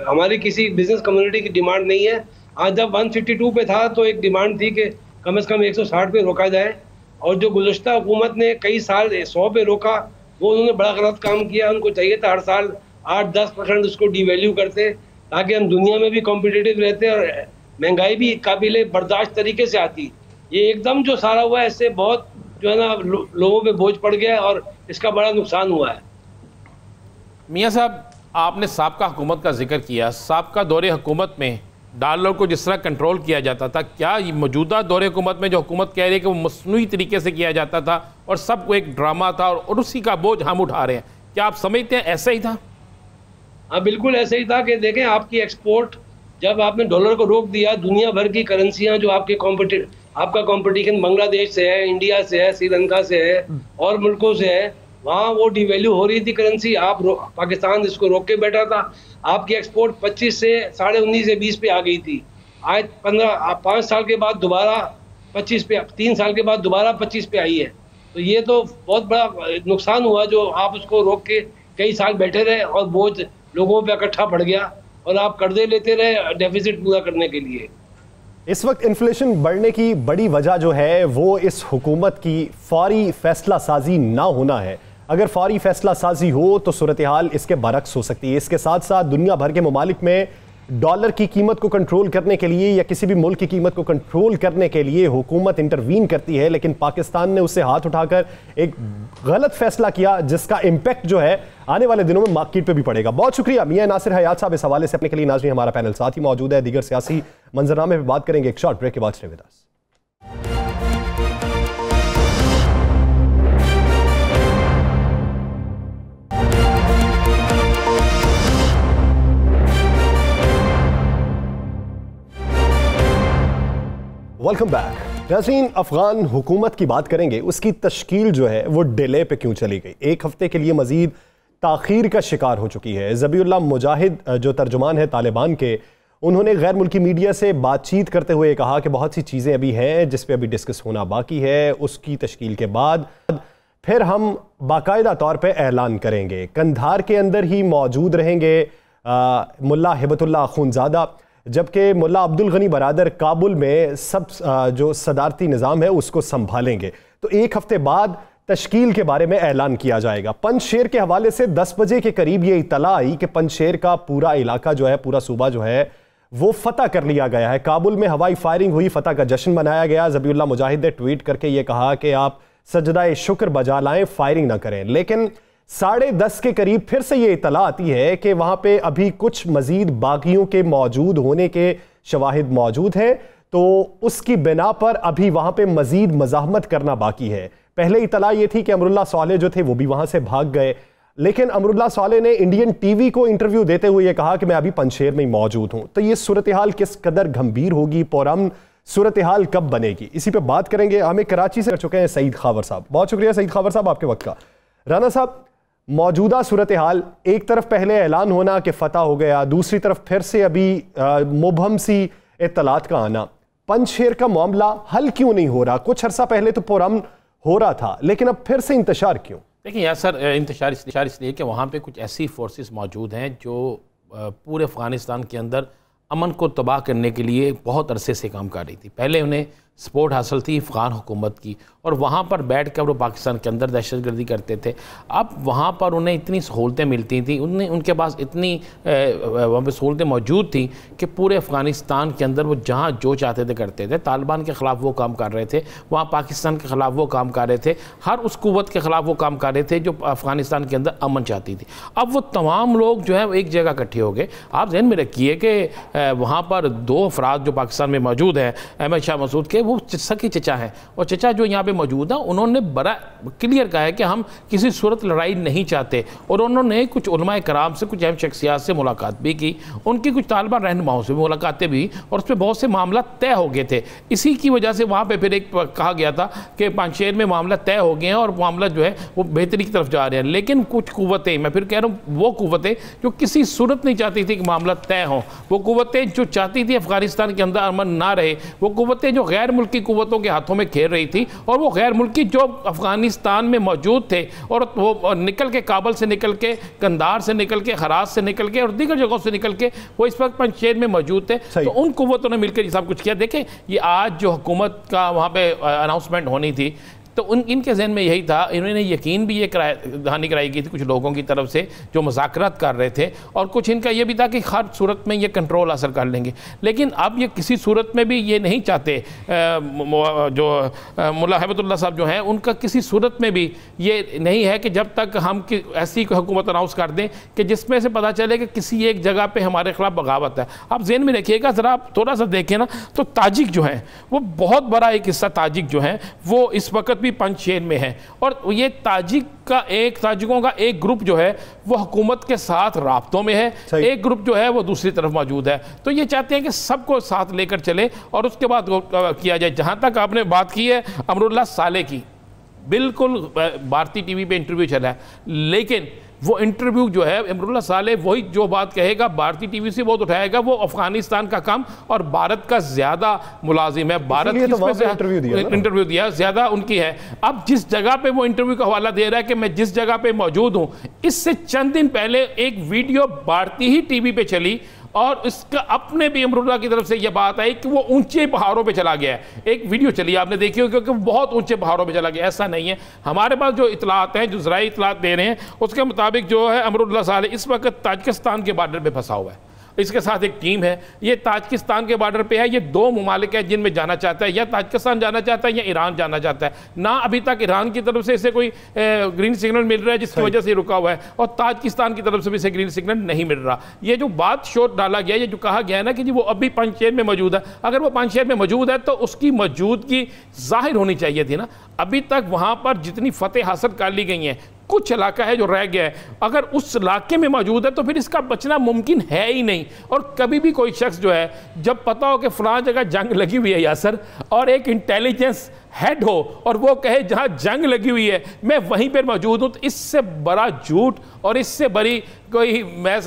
हमारी किसी बिजनेस कम्युनिटी की डिमांड नहीं है। आज जब 152 पे था तो एक डिमांड थी कि कम से कम 160 पे रोका जाए, और जो गुज़श्ता हुकूमत ने कई साल 100 पे रोका, वो उन्होंने बड़ा गलत काम किया। उनको चाहिए था हर साल 8-10% उसको डिवैल्यू करते, ताकि हम दुनिया में भी कॉम्पिटिटिव रहते और महंगाई भी काबिल बर्दाश्त तरीके से आती। ये एकदम जो सारा हुआ है, इससे बहुत जो है ना लोगों पे बोझ पड़ गया और इसका बड़ा नुकसान हुआ है। मियाँ साहब, आपने साबका हुकूमत का जिक्र किया। साबका दौरे हुकूमत में डॉलर को जिस तरह कंट्रोल किया जाता था, क्या मौजूदा दौरे हुकूमत में जो हुकूमत कह रही है कि वो मसनूई तरीके से किया जाता था और सबको एक ड्रामा था और उसी का बोझ हम उठा रहे हैं, क्या आप समझते हैं ऐसा ही था? हाँ, बिल्कुल ऐसे ही था कि देखें, आपकी एक्सपोर्ट जब आपने डॉलर को रोक दिया, दुनिया भर की करेंसियाँ जो आपका कंपटीशन बांग्लादेश से है, इंडिया से है, श्रीलंका से है और मुल्कों से है, वहाँ वो डिवैल्यू हो रही थी करेंसी। पाकिस्तान इसको रोक के बैठा था। आपकी एक्सपोर्ट 25 से 19.5 से 20 पे आ गई थी। आज 5 साल के बाद दोबारा 25 पे, 3 साल के बाद दोबारा 25 पे आई है। तो ये तो बहुत बड़ा नुकसान हुआ जो आप उसको रोक के कई साल बैठे रहे और बोझ लोगों पे इकट्ठा पड़ गया और आप कर्जे लेते रहे डेफिसिट पूरा करने के लिए। इस वक्त इन्फ्लेशन बढ़ने की बड़ी वजह जो है वो इस हुकूमत की फौरी फैसला साजी ना होना है। अगर फौरी फैसला साजी हो तो सूरत हाल इसके बरक्स हो सकती है। इसके साथ साथ दुनिया भर के ममालिक में डॉलर की कीमत को कंट्रोल करने के लिए या किसी भी मुल्क की कीमत को कंट्रोल करने के लिए हुकूमत इंटरवीन करती है, लेकिन पाकिस्तान ने उससे हाथ उठाकर एक गलत फैसला किया जिसका इम्पैक्ट जो है आने वाले दिनों में मार्केट पे भी पड़ेगा। बहुत शुक्रिया मियां नासिर हयात साहब इस हवाले से अपने के लिए। नाज़रीन, हमारा पैनल साथ ही मौजूद है, दीगर सियासी मंजरनामे पर बात करेंगे। एक शॉर्ट ब्रेक के बाद stay with us. Welcome back. नाज़रीन, अफगान हुकूमत की बात करेंगे। उसकी तश्कील जो है वो डिले पे क्यों चली गई, एक हफ्ते के लिए मजीद ताख़ीर का शिकार हो चुकी है। ज़बीउल्लाह मुजाहिद जो तर्जुमान है तालिबान के, उन्होंने गैर मुल्की मीडिया से बातचीत करते हुए कहा कि बहुत सी चीज़ें अभी हैं जिस पे अभी डिस्कस होना बाकी है। उसकी तश्कील के बाद फिर हम बाकायदा तौर पे ऐलान करेंगे। कंधार के अंदर ही मौजूद रहेंगे मुल्ला हिबतुल्लाह अखुंज़ादा, जबकि मुल्ला अब्दुल गनी बरादर काबुल में सब जो सदारती निज़ाम है उसको संभालेंगे। तो एक हफ्ते बाद तश्कील के बारे में ऐलान किया जाएगा। पंजशेर के हवाले से 10 बजे के करीब ये इतला आई कि पंजशेर का पूरा इलाका जो है, पूरा सूबा जो है वो फतह कर लिया गया है। काबुल में हवाई फायरिंग हुई, फतह का जश्न मनाया गया। ज़बीउल्लाह मुजाहिद ने ट्वीट करके ये कहा कि आप सजदाए शुक्र बजा लाएं, फायरिंग ना करें। लेकिन 10:30 के करीब फिर से ये इतला आती है कि वहां पे अभी कुछ मजीद बागियों के मौजूद होने के शवाहिद मौजूद हैं, तो उसकी बिना पर अभी वहां पे मजीद मज़ाहमत करना बाकी है। पहले इतला ये थी कि अमरुल्लाह सालेह जो थे वो भी वहां से भाग गए, लेकिन अमरुल्लाह सालेह ने इंडियन टीवी को इंटरव्यू देते हुए ये कहा कि मैं अभी पंजशेर में ही मौजूद हूं। तो ये सूरत हाल किस कदर गंभीर होगी, पुरअमन सूरत हाल कब बनेगी, इसी पे बात करेंगे। हमें कराची से कर चुके हैं सईद खावर साहब। बहुत शुक्रिया सईद खावर साहब आपके वक्त का। राना साहब, मौजूदा सूरत हाल, एक तरफ पहले ऐलान होना कि फतह हो गया, दूसरी तरफ फिर से अभी मुबहम सी इत्तलात का आना, पंजशेर का मामला हल क्यों नहीं हो रहा? कुछ अरसा पहले तो पुरअमन हो रहा था, लेकिन अब फिर से इंतशार क्यों? देखिए यार सर, इंतशार इसलिए कि वहाँ पे कुछ ऐसी फोर्सेस मौजूद हैं जो पूरे अफ़गानिस्तान के अंदर अमन को तबाह करने के लिए बहुत अरसे से काम कर रही थी। पहले उन्हें सपोर्ट हासिल थी अफ़गान हुकूमत की, और वहाँ पर बैठ कर वो पाकिस्तान के अंदर दहशतगर्दी करते थे। अब वहाँ पर उन्हें इतनी सहूलतें मिलती थी, उनके पास इतनी वहाँ पर सहूलतें मौजूद थी कि पूरे अफ़गानिस्तान के अंदर वो जहाँ जो चाहते थे करते थे। तालिबान के ख़िलाफ़ वो काम कर रहे थे, वहाँ पाकिस्तान के ख़िलाफ़ वो काम कर रहे थे, हर उस कुव्वत के ख़िलाफ़ वो काम कर रहे थे जो अफ़गानिस्तान के अंदर अमन चाहती थी। अब वो तमाम लोग जो है वो एक जगह इकट्ठे हो गए। आप ज़हन में रखिए कि वहाँ पर 2 अफराद जो पाकिस्तान में मौजूद हैं, अहमद शाह मसूद के, वो सकी चचा हैं, और चचा जो यहाँ पे मौजूद हैं उन्होंने बड़ा क्लियर कहा है कि हम किसी सूरत लड़ाई नहीं चाहते, और उन्होंने कुछ उलमाए कराम से, कुछ अहम शख्सियात से मुलाकात भी की, उनकी कुछ तालिबान रहनुमाओं से भी मुलाकातें भी, और उसमें बहुत से मामला तय हो गए थे। इसी की वजह से वहाँ पर फिर एक कहा गया था कि पंजशेर में मामला तय हो गए हैं और मामला जो है वो बेहतरी की तरफ जा रहे हैं। लेकिन कुछ कुव्वतें, मैं फिर कह रहा हूँ, वो कुव्वतें जो किसी सूरत नहीं चाहती थी कि मामला तय हो, वो कुव्वतें जो चाहती थी अफगानिस्तान के अंदर अमन ना रहे, वो कुव्वतें जो गैर मुल्की कुव्वतों के हाथों में खेल रही थी, और वो गैर मुल्की जो अफगानिस्तान में मौजूद थे और वो निकल के काबल से निकल के, कंधार से निकल के, हरास से निकल के और दीगर जगहों से निकल के वो इस वक्त पंजशेर में मौजूद थे। तो उन कुव्वतों ने मिलकर ये सब कुछ किया। देखें, ये आज जो हुकूमत का वहाँ पे अनाउंसमेंट होनी थी, तो इनके जहन में यही था, इन्होंने यकीन भी ये दहानी कराई की थी कुछ लोगों की तरफ से जो मुज़ाकरात कर रहे थे, और कुछ इनका ये भी था कि हर सूरत में ये कंट्रोल हासिल कर लेंगे। लेकिन अब ये किसी सूरत में भी ये नहीं चाहते, जो मुल्ला हिबतुल्लाह साहब जो हैं, उनका किसी सूरत में भी ये नहीं है कि जब तक हम ऐसी हुकूमत अनाउंस कर दें कि जिसमें से पता चले कि किसी एक जगह पर हमारे खिलाफ बगावत है। आप जहन में रखिएगा, ज़रा आप थोड़ा सा देखें ना, तो ताजिक जो हैं वो बहुत बड़ा एक हिस्सा, ताजिक जो हैं वो इस वक्त पंजशेर में है, और ये ताजिकों का एक ग्रुप जो है वो हुकूमत के साथ राब्तों में है, एक ग्रुप जो है वो दूसरी तरफ मौजूद है। तो ये चाहते हैं कि सबको साथ लेकर चले और उसके बाद किया जाए। जहां तक आपने बात की है अमरुल्लाह सालेह की, बिल्कुल भारतीय टीवी पे इंटरव्यू चला है, लेकिन वो इंटरव्यू जो है अमरुल्लाह सालेह वही जो बात कहेगा भारतीय टीवी से बहुत उठाएगा, वो अफगानिस्तान का काम और भारत का ज्यादा मुलाजिम है, भारत की इंटरव्यू दिया ज्यादा उनकी है। अब जिस जगह पे वो इंटरव्यू का हवाला दे रहा है कि मैं जिस जगह पे मौजूद हूं, इससे चंद दिन पहले एक वीडियो भारतीय ही टीवी पे चली और इसका अपने भी अमरुल्लाह की तरफ से यह बात आई कि वो ऊंचे पहाड़ों पे चला गया है। एक वीडियो चली आपने देखी हो, क्योंकि बहुत ऊंचे पहाड़ों पे चला गया। ऐसा नहीं है, हमारे पास जो इतलात हैं, जो ज़राई इतलात दे रहे हैं, उसके मुताबिक जो है अमरुल्लाह सालेह इस वक्त ताजिकिस्तान के बॉर्डर पे फंसा हुआ है, इसके साथ एक टीम है, ये ताजिकिस्तान के बॉर्डर पे है। ये 2 मुमालिक है जिनमें जाना चाहता है, या ताजिकिस्तान जाना चाहता है या ईरान जाना चाहता है। ना अभी तक ईरान की तरफ से इसे कोई ग्रीन सिग्नल मिल रहा है जिसकी वजह से रुका हुआ है, और ताजिकिस्तान की तरफ से भी इसे ग्रीन सिग्नल नहीं मिल रहा। ये जो बात शोर डाला गया, ये जो कहा गया है ना कि जी वो अभी पंजशेर में मौजूद है, अगर वो पंजशेर में मौजूद है तो उसकी मौजूदगी जाहिर होनी चाहिए थी ना। अभी तक वहाँ पर जितनी फतेह हासिल कर ली गई हैं, कुछ इलाका है जो रह गया है, अगर उस इलाके में मौजूद है तो फिर इसका बचना मुमकिन है ही नहीं। और कभी भी कोई शख्स जो है, जब पता हो कि फलां जगह जंग लगी हुई है यासर, और एक इंटेलिजेंस हेड हो और वो कहे जहां जंग लगी हुई है मैं वहीं पर मौजूद हूं, तो इससे बड़ा झूठ और इससे बड़ी कोई मैं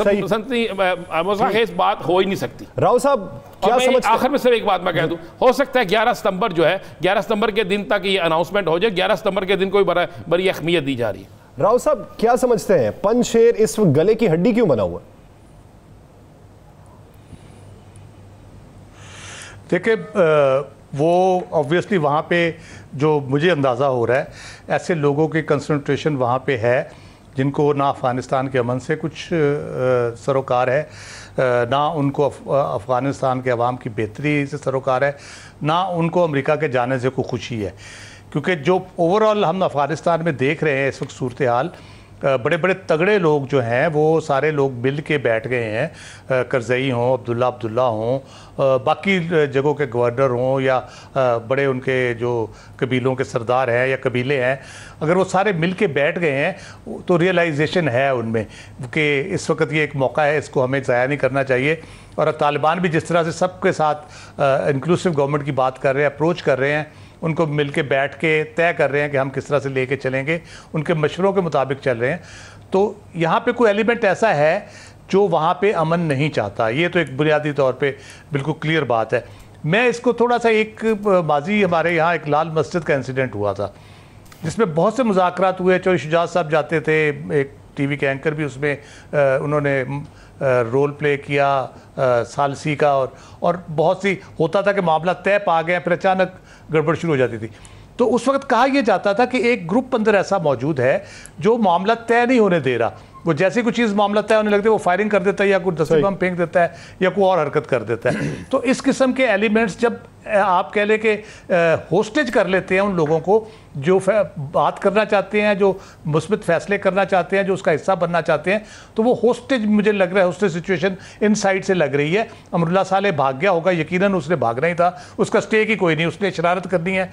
बात हो ही नहीं सकती। राव साहब क्या समझते हैं? आखिर में सिर्फ एक बात मैं कह दूं, हो सकता है 11 सितंबर जो है, 11 सितंबर के दिन तक ये अनाउंसमेंट हो जाए, 11 सितंबर के दिन कोई बड़ी अहमियत दी जा रही है। राव साहब क्या समझते हैं, पंजशेर इस वक्त गले की हड्डी क्यों बना हुआ? देखिए, वो ऑब्वियसली वहाँ पे जो मुझे अंदाज़ा हो रहा है, ऐसे लोगों की कंसंट्रेशन वहाँ पे है जिनको ना अफ़गानिस्तान के अमन से कुछ सरोकार है, ना उनको अफ़गानिस्तान के अवाम की बेहतरी से सरोकार है, ना उनको अमेरिका के जाने से कोई खुशी है। क्योंकि जो ओवरऑल हम अफ़गानिस्तान में देख रहे हैं इस वक्त सूरत हाल, बड़े बड़े तगड़े लोग जो हैं वो सारे लोग मिल के बैठ गए हैं, करज़ई हों, अब्दुल्ला हों, बाकी जगहों के गवर्नर हों या बड़े उनके जो कबीलों के सरदार हैं या कबीले हैं, अगर वो सारे मिल के बैठ गए हैं तो रियलाइजेशन है उनमें कि इस वक्त ये एक मौका है, इसको हमें ज़ाया नहीं करना चाहिए। और तालिबान भी जिस तरह से सबके साथ इंक्लूसिव गवर्नमेंट की बात कर रहे हैं, अप्रोच कर रहे हैं, उनको मिल के बैठ के तय कर रहे हैं कि हम किस तरह से लेके चलेंगे, उनके मशवरों के मुताबिक चल रहे हैं। तो यहाँ पे कोई एलिमेंट ऐसा है जो वहाँ पे अमन नहीं चाहता, ये तो एक बुनियादी तौर पे बिल्कुल क्लियर बात है। मैं इसको थोड़ा सा एक माजी हमारे यहाँ एक लाल मस्जिद का इंसिडेंट हुआ था जिसमें बहुत से मुज़ाकरात हुए। चौधरी शुजात साहब जाते थे, एक टीवी के एंकर भी उसमें उन्होंने रोल प्ले किया सालसी का, और बहुत सी होता था कि मामला तय पा गए, फिर अचानक गड़बड़ शुरू हो जाती थी। तो उस वक्त कहा यह जाता था कि एक ग्रुप अंदर ऐसा मौजूद है जो मामला तय नहीं होने दे रहा, वो जैसे कोई चीज़ मामला तय होने लगती है वो फायरिंग कर देता है या कोई दस्ती बम फेंक देता है या कोई और हरकत कर देता है। तो इस किस्म के एलिमेंट्स जब आप कह लें कि होस्टेज कर लेते हैं उन लोगों को जो बात करना चाहते हैं, जो मुस्बित फैसले करना चाहते हैं, जो उसका हिस्सा बनना चाहते हैं, तो वो होस्टेज मुझे लग रहा है होस्टेज सिचुएशन इन साइड से लग रही है। अमरुल्लाह सालेह भाग गया होगा, यकीनन उसने भागना ही था, उसका स्टेक ही कोई नहीं, उसने शरारत करनी है,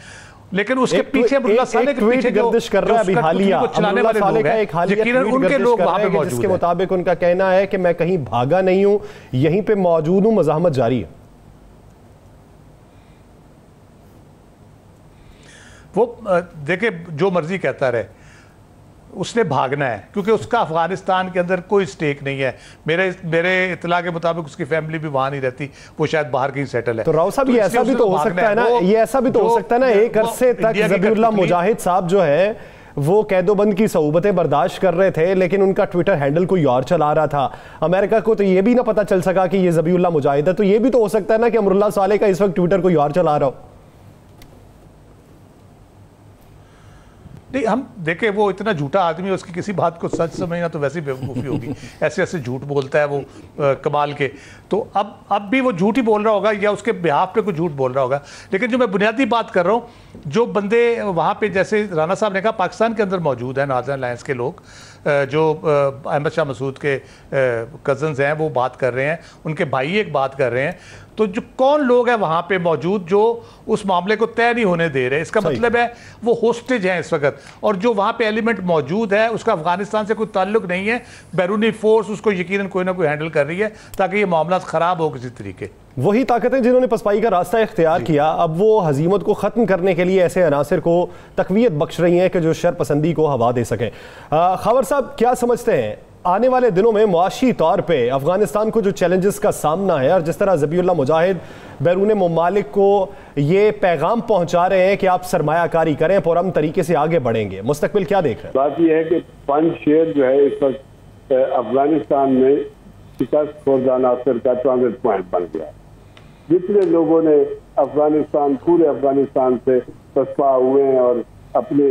लेकिन उसके पीछे अमरुल्लाह सालेह के पीछे गर्दिश कर रहा है अभी हालिया अमरुल्लाह सालेह का एक हालिया ट्वीट उनके लोग वहां पे मौजूद हैं जिसके मुताबिक उनका कहना है कि मैं कहीं भागा नहीं हूं, यहीं पे मौजूद हूं, मज़ाहमत जारी है। वो देखिए जो मर्जी कहता रहे, उसने भागना है क्योंकि उसका अफगानिस्तान के अंदर कोई स्टेक नहीं है। मेरे इतला के मुताबिक उसकी फैमिली भी वहां नहीं रहती, वो शायद बाहर कहीं सेटल है। तो राव साहब ये ऐसा भी तो हो सकता है ना, ये ऐसा भी तो हो सकता है ना, एक अरसे तक ज़बीउल्लाह मुजाहिद साहब जो है वो कैदोबंद की सऊबतें बर्दाश्त कर रहे थे, लेकिन उनका ट्विटर हैंडल कोई और चला रहा था। अमेरिका को तो ये भी ना पता चल सका कि ये ज़बीउल्लाह मुजाहिद है। तो ये भी तो हो सकता है ना कि अमरुल्लाह सालेह का इस वक्त ट्विटर कोई और चला रहा हो। नहीं, हम देखें वो इतना झूठा आदमी है, उसकी किसी बात को सच समझना तो वैसे ही बेवकूफ़ी होगी। ऐसे ऐसे झूठ बोलता है वो कमाल के। तो अब भी वो झूठ ही बोल रहा होगा या उसके बिहाफ पे कुछ झूठ बोल रहा होगा। लेकिन जो मैं बुनियादी बात कर रहा हूँ, जो बंदे वहाँ पे जैसे राना साहब ने कहा पाकिस्तान के अंदर मौजूद है नॉर्दर्न अलायंस के लोग, जो अहमद शाह मसूद के कज़न्स हैं वो बात कर रहे हैं, उनके भाई एक बात कर रहे हैं। तो जो कौन लोग हैं वहाँ पे मौजूद जो उस मामले को तय नहीं होने दे रहे, इसका मतलब है वो होस्टेज हैं इस वक्त। और जो वहाँ पे एलिमेंट मौजूद है उसका अफगानिस्तान से कोई ताल्लुक नहीं है, बैरूनी फोर्स उसको यकीनन कोई ना कोई हैंडल कर रही है ताकि ये मामला ख़राब हो किसी तरीके। वही ताकतें जिन्होंने पसपाई का रास्ता इख्तियार किया, अब वो हजीमत को ख़त्म करने के लिए ऐसे अनासर को तकवीयत बख्श रही हैं कि जो शर पसंदी को हवा दे सकें। खबर साहब क्या समझते हैं आने वाले दिनों में मुआशी तौर पे अफगानिस्तान को जो चैलेंजेस का सामना है, और जिस तरह ज़बीउल्लाह मुजाहिद बैरून ममालिक को ये पैगाम पहुंचा रहे हैं कि आप सरमायाकारी करें, पुरअमन तरीके से आगे बढ़ेंगे, मुस्तकबिल क्या देख रहे हैं? बात यह है कि पंज शेयर जो है इस वक्त अफगानिस्तान में शिकस्त खुर्दा नासिर का ट्रांजिट पॉइंट बन गया। जितने लोगों ने अफगानिस्तान पूरे अफगानिस्तान से पसपा हुए हैं और अपने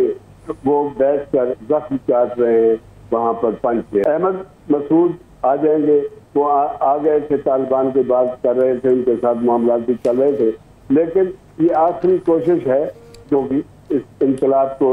वो बैठ कर जख्म चाट रहे हैं वहाँ पर पंच है। अहमद मसूद आ जाएंगे, वो आ गए थे, तालिबान की बात कर रहे थे, उनके साथ मामला भी चल रहे थे, लेकिन ये आखिरी कोशिश है जो भी इस इंकलाब को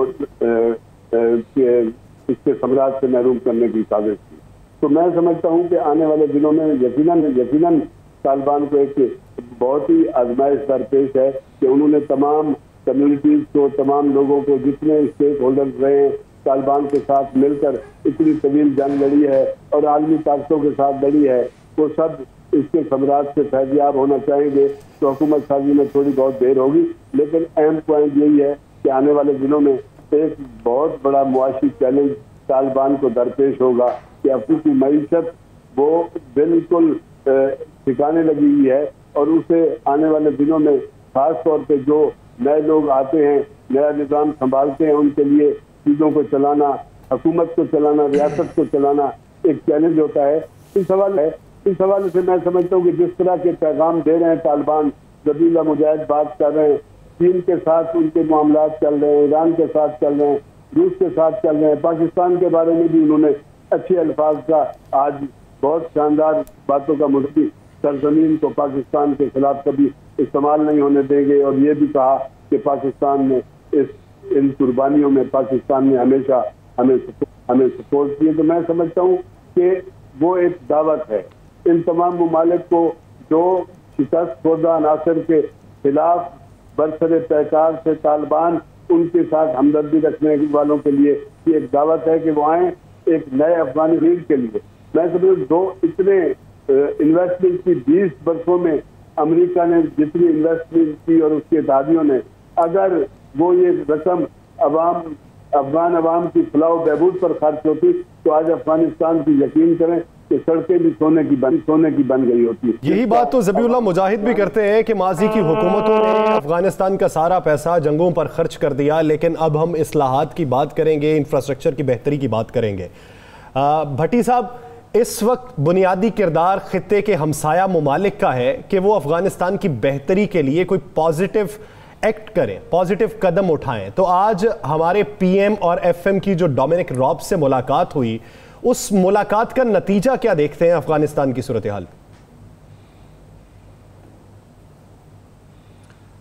इसके सम्राट से महरूम करने की साजिश थी। तो मैं समझता हूँ कि आने वाले दिनों में यकीनन तालिबान को एक बहुत ही आजमाइश दरपेश है कि उन्होंने तमाम कम्युनिटीज को, तमाम लोगों को, जितने स्टेक होल्डर्स रहे हैं तालिबान के साथ मिलकर इतनी तवील जंग लड़ी है और आलमी ताकतों के साथ लड़ी है, वो सब इसके सम्राट से फैज़याब होना चाहेंगे। तो हुकूमत साजी में थोड़ी बहुत देर होगी, लेकिन अहम पॉइंट यही है कि आने वाले दिनों में एक बहुत बड़ा मुआशी चैलेंज तालिबान को दरपेश होगा कि अपनी की मईशत वो बिल्कुल ठिकाने लगी हुई है, और उसे आने वाले दिनों में खास तौर पे जो नए लोग आते हैं, नया निज़ाम संभालते हैं, उनके लिए चीज़ों को चलाना, हुकूमत को चलाना, रियासत को चलाना एक चैलेंज होता है। इस हवाले से मैं समझता हूँ कि जिस तरह के पैगाम दे रहे हैं तालिबान, ज़बीउल्लाह मुजाहिद बात कर रहे हैं, चीन के साथ उनके मामला चल रहे हैं, ईरान के साथ चल रहे हैं, रूस के साथ चल रहे हैं, पाकिस्तान के बारे में भी उन्होंने अच्छे अल्फाज का आज बहुत शानदार बातों का मुद्दी सरजमीन को पाकिस्तान के खिलाफ कभी इस्तेमाल नहीं होने देंगे, और ये भी कहा कि पाकिस्तान में इन कुर्बानियों में पाकिस्तान ने हमेशा हमें सपोर्ट किए। तो मैं समझता हूँ कि वो एक दावत है इन तमाम ममालिक को जो शिकस्त खुर्दा अनासर के खिलाफ बरसरे तहकार से तालिबान उनके साथ हमदर्दी रखने वालों के लिए ये एक दावत है कि वो आए एक नए अफगानी लीग के लिए। मैं समझ दो इतने इन्वेस्टमेंट की 20 वर्षों में अमेरिका ने जितनी इन्वेस्टमेंट की और उसके इत्तेहादियों ने, अगर वो ये रकम अफगान अवाम की फलाह बहबूद पर खर्च होती तो आज अफगानिस्तान की यकीन करें कि सड़कें भी सोने की बन गई होती। यही बात तो ज़बीउल्लाह मुजाहिद भी करते हैं कि माजी की हुकूमतों ने अफगानिस्तान का सारा पैसा जंगों पर खर्च कर दिया, लेकिन अब हम इस्लाहात की बात करेंगे, इंफ्रास्ट्रक्चर की बेहतरी की बात करेंगे। भट्टी साहब, इस वक्त बुनियादी किरदार खित्ते के हमसाया ममालिक का है कि वो अफगानिस्तान की बेहतरी के लिए कोई पॉजिटिव एक्ट करें, पॉजिटिव कदम उठाएं। तो आज हमारे पीएम और एफएम की जो डोमिनिक रॉब से मुलाकात हुई, उस मुलाकात का नतीजा क्या देखते हैं अफगानिस्तान की सूरत हाल?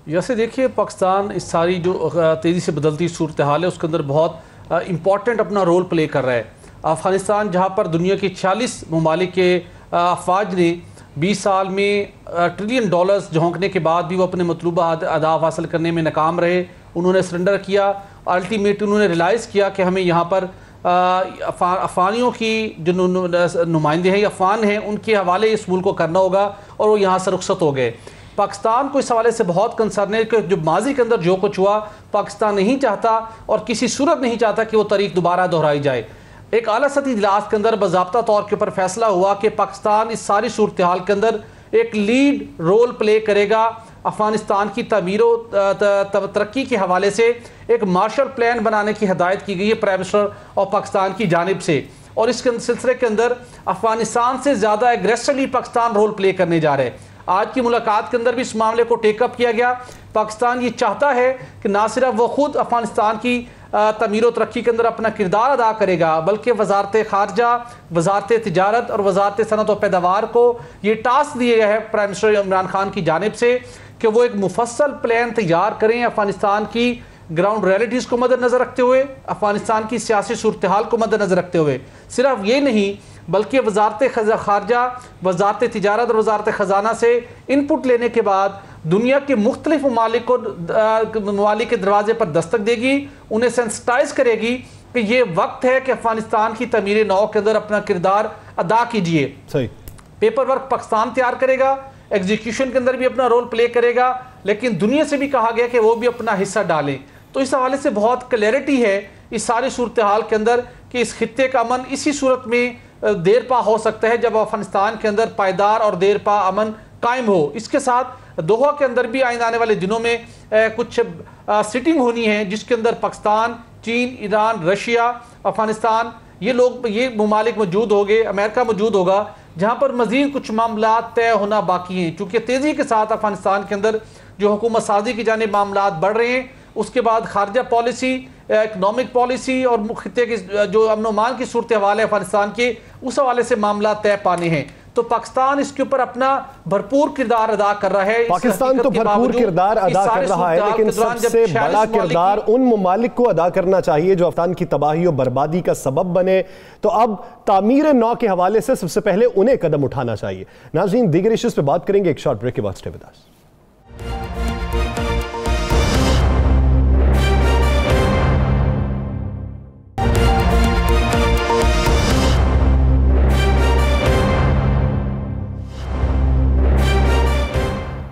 जैसे देखिए, पाकिस्तान इस सारी जो तेज़ी से बदलती सूरत हाल है उसके अंदर बहुत इम्पॉर्टेंट अपना रोल प्ले कर रहा है। अफगानिस्तान जहाँ पर दुनिया के 40 ममालिक के अफवाज ने 20 साल में $1 ट्रिलियन झोंकने के बाद भी वो अपने मतलूबा अहदाफ हासिल करने में नाकाम रहे। उन्होंने सरेंडर किया। अल्टीमेटली उन्होंने रियलाइज़ किया कि हमें यहाँ पर अफगानियों की जो नुमाइंदे हैं या अफगान हैं उनके हवाले इस मुल्क को करना होगा, और वो यहाँ से रुखसत हो गए। पाकिस्तान को इस हवाले से बहुत कंसर्न है कि जो माजी के अंदर जो कुछ हुआ पाकिस्तान नहीं चाहता और किसी सूरत नहीं चाहता कि वो तारीख दोबारा दोहराई जाए। एक आला सतही इजलास के अंदर बाज़ाब्ता तौर के ऊपर फैसला हुआ कि पाकिस्तान इस सारी सूरत हाल के अंदर एक लीड रोल प्ले करेगा। अफगानिस्तान की तमीर तरक्की के हवाले से एक मार्शल प्लान बनाने की हिदायत की गई है प्राइम मिनिस्टर और पाकिस्तान की जानिब से, और इसके सिलसिले के अंदर अफगानिस्तान से ज़्यादा एग्रेसिवली पाकिस्तान रोल प्ले करने जा रहे हैं। आज की मुलाकात के अंदर भी इस मामले को टेकअप किया गया। पाकिस्तान ये चाहता है कि ना सिर्फ वो खुद अफगानिस्तान की तमीर तरक्की के अंदर अपना किरदार अदा करेगा, बल्कि वजारत खारजा, वजारत तिजारत और वजारत सनत और पैदावार को ये टास्क दिया गया है प्राइम मिनिस्टर इमरान खान की जानिब से कि वो एक मुफस्सल प्लान तैयार करें अफगानिस्तान की ग्राउंड रियलिटीज़ को मद्देनजर रखते हुए, अफगानिस्तान की सियासी सूरत हाल को मद्देनजर रखते हुए। सिर्फ ये नहीं बल्कि वजारत खारजा, वजारत तिजारत और वजारत ख़जाना से इनपुट लेने के बाद दुनिया के मुख्तलिफ ममालिक के दरवाजे पर दस्तक देगी, उन्हें सेंसिटाइज करेगी कि ये वक्त है कि अफगानिस्तान की तमीर नौ के अंदर अपना किरदार अदा कीजिए। सही पेपर वर्क पाकिस्तान तैयार करेगा, एग्जीक्यूशन के अंदर भी अपना रोल प्ले करेगा, लेकिन दुनिया से भी कहा गया कि वो भी अपना हिस्सा डालें। तो इस हवाले से बहुत क्लैरिटी है इस सारी सूरत हाल के अंदर कि इस खित्ते का अमन इसी सूरत में देर पा हो सकता है जब अफगानिस्तान के अंदर पायदार और देर पा अमन कायम हो। इसके साथ दोहा के अंदर भी आने वाले दिनों में कुछ सिटिंग होनी है जिसके अंदर पाकिस्तान, चीन, ईरान, रशिया, अफगानिस्तान ये ममालिक मौजूद होंगे, अमेरिका मौजूद होगा, जहाँ पर मजीद कुछ मामला तय होना बाकी हैं। चूँकि तेज़ी के साथ अफगानिस्तान के अंदर जो हुकूमत साजी की जानिब मामला बढ़ रहे हैं, उसके बाद खारजा पॉलिसी, इकनॉमिक पॉलिसी और खित्ते की जो अमन अमान की सूरत हवाल है अफगानिस्तान के, उस हवाले से मामला तय पाने हैं। तो पाकिस्तान इसके ऊपर अपना भरपूर किरदार अदा कर रहा है। पाकिस्तान तो भरपूर किरदार अदा कर रहा है, लेकिन सबसे बड़ा किरदार उन ममालिक को अदा करना चाहिए जो अफगान की तबाही और बर्बादी का सबब बने। तो अब तामीर नौ के हवाले से सबसे पहले उन्हें कदम उठाना चाहिए। नाज़रीन, दीगर इश्यूज पे बात करेंगे एक शॉर्ट ब्रेक के बाद। Stay with us.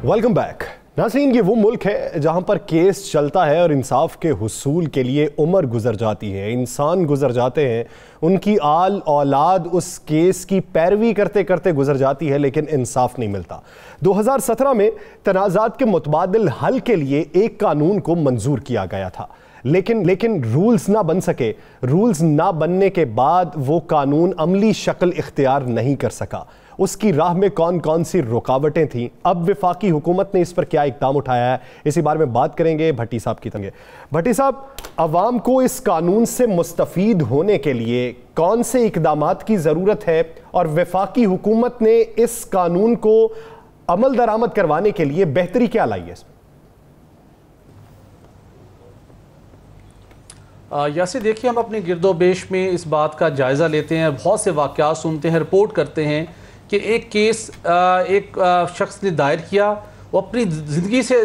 Welcome back. नाज़रीन, ये वो मुल्क है जहाँ पर केस चलता है और इंसाफ के हुसूल के लिए उम्र गुजर जाती है, इंसान गुजर जाते हैं, उनकी आल औलाद उस केस की पैरवी करते करते गुजर जाती है, लेकिन इंसाफ नहीं मिलता। 2017 में तनाज़ात के मुतबादिल हल के लिए एक कानून को मंजूर किया गया था, लेकिन रूल्स ना बन सके। रूल्स ना बनने के बाद वो कानून अमली शक्ल इख्तियार नहीं कर सका। उसकी राह में कौन कौन सी रुकावटें थीं, अब वफाकी हुकूमत ने इस पर क्या इक़दाम उठाया है, इसी बारे में बात करेंगे भट्टी साहब की तंगे। भट्टी साहब, अवाम को इस कानून से मुस्तफ़ीद होने के लिए कौन से इक़दामात की ज़रूरत है और वफाकी हुकूमत ने इस कानून को अमल दरामद करवाने के लिए बेहतरी क्या लाई है इसमें? यासी देखिए, हम अपने गिरदोबेश में इस बात का जायज़ा लेते हैं, बहुत से वाक़यात सुनते हैं, रिपोर्ट करते हैं कि एक केस एक शख्स ने दायर किया, वो अपनी ज़िंदगी से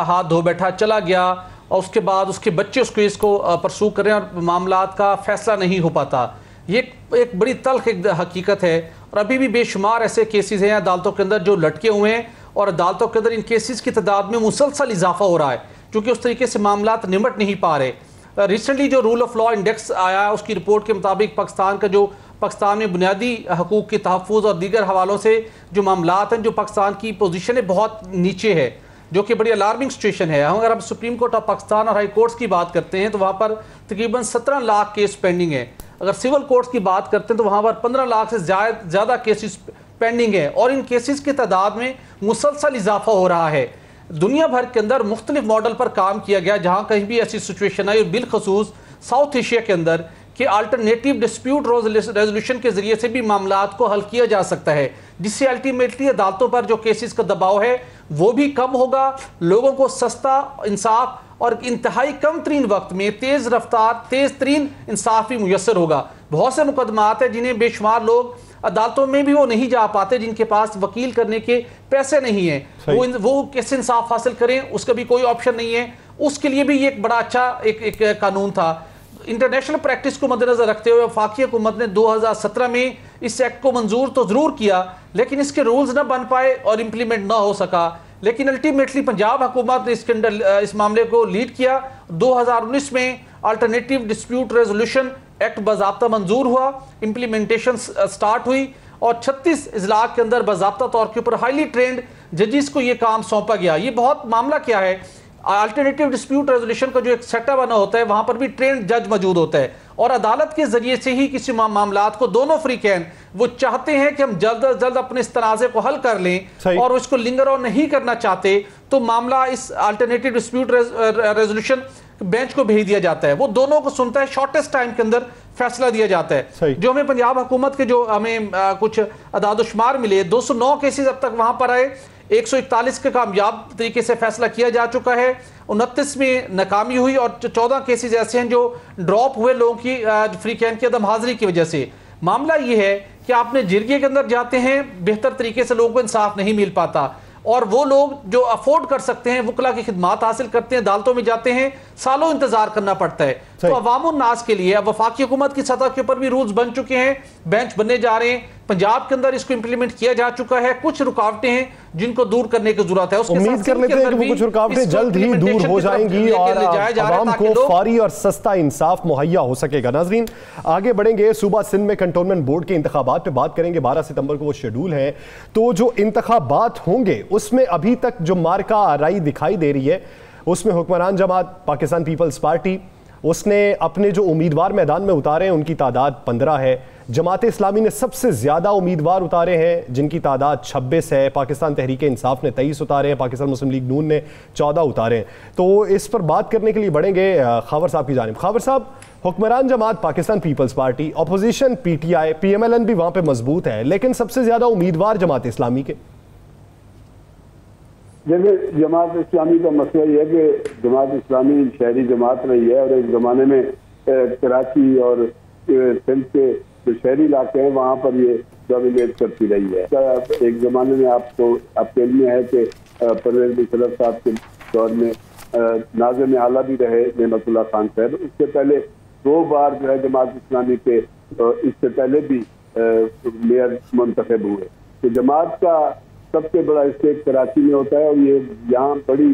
हाथ धो बैठा, चला गया, और उसके बाद उसके बच्चे उस केस को परसू करें और मामलात का फ़ैसला नहीं हो पाता। ये एक बड़ी तल्ख एक हकीकत है, और अभी भी बेशुमार ऐसे केसेस हैं अदालतों के अंदर जो लटके हुए हैं, और अदालतों के अंदर इन केसेस की तादाद में मुसलसल इजाफा हो रहा है, क्योंकि उस तरीके से मामलात निमट नहीं पा रहे। रिसेंटली जो रूल ऑफ लॉ इंडेक्स आया है, उसकी रिपोर्ट के मुताबिक पाकिस्तान में बुनियादी हकूक़ के तहफ़्फ़ुज़ और दीगर हवालों से जो मामलात हैं, जो पाकिस्तान की पोजीशन है बहुत नीचे है, जो कि बड़ी अलार्मिंग सिचुएशन है। अगर हम सुप्रीम कोर्ट ऑफ पाकिस्तान और हाई कोर्ट्स की बात करते हैं तो वहाँ पर तकरीबन 17 लाख केस पेंडिंग है। अगर सिविल कोर्ट्स की बात करते हैं तो वहाँ पर 15 लाख से ज़्यादा केसेस पेंडिंग है, और इन केसेस की तादाद में मुसलसल इजाफा हो रहा है। दुनिया भर के अंदर मुख्तलिफ मॉडल पर काम किया गया, जहाँ कहीं भी ऐसी सिचुएशन आई, और बिलखसूस साउथ एशिया के अंदर कि अल्टरनेटिव डिस्प्यूट रेजोल्यूशन के जरिए से भी मामलात को हल किया जा सकता है, जिससे अल्टीमेटली अदालतों पर जो केसेस का दबाव है वो भी कम होगा, लोगों को सस्ता इंसाफ और इंतहाई कम तरीन वक्त में तेज़ रफ्तार तेज़ तरीन इंसाफ भी मुयसर होगा। बहुत से मुकदमात हैं जिन्हें बेशुमार लोग अदालतों में भी वो नहीं जा पाते, जिनके पास वकील करने के पैसे नहीं हैं, वो कैसे इंसाफ हासिल करें, उसका भी कोई ऑप्शन नहीं है। उसके लिए भी ये एक बड़ा अच्छा एक कानून था। इंटरनेशनल प्रैक्टिस को मद्देनजर रखते हुए वफाकी हुकूमत ने 2017 में इस एक्ट को मंजूर तो जरूर किया, लेकिन इसके रूल्स न बन पाए और इम्प्लीमेंट ना हो सका। लेकिन अल्टीमेटली पंजाब हुकूमत ने इसके अंदर इस मामले को लीड किया। 2019 में अल्टरनेटिव डिस्प्यूट रेजोल्यूशन एक्ट बाज़ाब्ता मंजूर हुआ, इम्प्लीमेंटेशन स्टार्ट हुई, और 36 इजलास के अंदर बाज़ाब्ता तौर के ऊपर हाईली ट्रेंड जजिस को ये काम सौंपा गया। ये बहुत मामला क्या है, अल्टरनेटिव डिस्प्यूट रेजोल्यूशन का जो एक सेटअप बना होता है, वहां पर भी ट्रेंड जज मौजूद होता है, और अदालत के जरिए से ही किसी मामलात को दोनों फ्रीकैन वो चाहते हैं कि हम जल्द अज जल्द अपने इस तनाज़े को हल कर लें, और इसको लिंगर ऑन नहीं करना चाहते तो मामला इस अल्टरनेटिव डिस्प्यूट रेजोल्यूशन बेंच को भेज दिया जाता है। वो दोनों को सुनता है, शॉर्टेस्ट टाइम के अंदर फैसला दिया जाता है। जो हमें पंजाब हुकूमत के जो हमें कुछ अदादुशुमार मिले, 209 केसेस अब तक वहां पर आए, 141 के कामयाब तरीके से फैसला किया जा चुका है, 29 में नाकामी हुई, और 14 केसेस ऐसे हैं जो ड्रॉप हुए लोगों की फ्रीकैन की अदम हाजिरी की वजह से। मामला ये है कि आपने जिरगे के अंदर जाते हैं, बेहतर तरीके से लोगों को इंसाफ नहीं मिल पाता, और वो लोग जो अफोर्ड कर सकते हैं वकला की खिदमात हासिल करते हैं, अदालतों में जाते हैं, सालों इंतजार करना पड़ता है। तो अवामुन नास के लिए अब वफाकी हुकूमत की सतह के ऊपर भी रूल्स बन चुके हैं, बेंच बनने जा रहे हैं, पंजाब के अंदर इसको इंप्लीमेंट किया जा चुका है। कुछ रुकावटें हैं जिनको दूर करने की जरूरत है। उम्मीद कर लेते हैं कि वो कुछ रुकावटें जल्द ही दूर हो जाएंगी और आवाम को फौरी और सस्ता इंसाफ मुहैया हो सकेगा। नाजरीन, आगे बढ़ेंगे, सूबा सिंध में कंटोनमेंट बोर्ड के इंतखाबात पे बात करेंगे। 12 सितंबर को वो शेड्यूल है, तो जो इंतखाबात होंगे उसमें अभी तक जो मार्का आराई दिखाई दे रही है, उसमें हुक्मरान जमात पाकिस्तान पीपल्स पार्टी उसने अपने जो उम्मीदवार मैदान में उतारे हैं उनकी तादाद 15 है। जमात इस्लामी ने सबसे ज़्यादा उम्मीदवार उतारे हैं जिनकी तादाद 26 है। पाकिस्तान तहरीक इंसाफ ने 23 उतारे हैं, पाकिस्तान मुस्लिम लीग नून ने 14 उतारे हैं। तो इस पर बात करने के लिए बढ़ेंगे खावर साहब की जानिब। खावर साहब, हुक्मरान जमात Pakistan peoples party, opposition PTI, PMLN भी वहाँ पर मजबूत है, लेकिन सबसे ज़्यादा उम्मीदवार जमात इस्लामी के। जैसे जमात इस्लामी का मसला ये है कि जमात इस्लामी शहरी जमात रही है, और एक ज़माने में कराची और सिंध के जो शहरी इलाके हैं वहाँ पर ये डोमिनेट करती रही है। एक ज़माने में आपके लिए है कि परवेज़ मुशर्रफ साहब के दौर में नाज़िम आला भी रहे नेमतुल्लाह खान साहब। उससे पहले 2 बार जो है जमात इस्लामी के इससे पहले भी मेयर मुंतखब हुए। तो जमात का सबसे बड़ा स्टेक कराची में होता है, और ये यहाँ बड़ी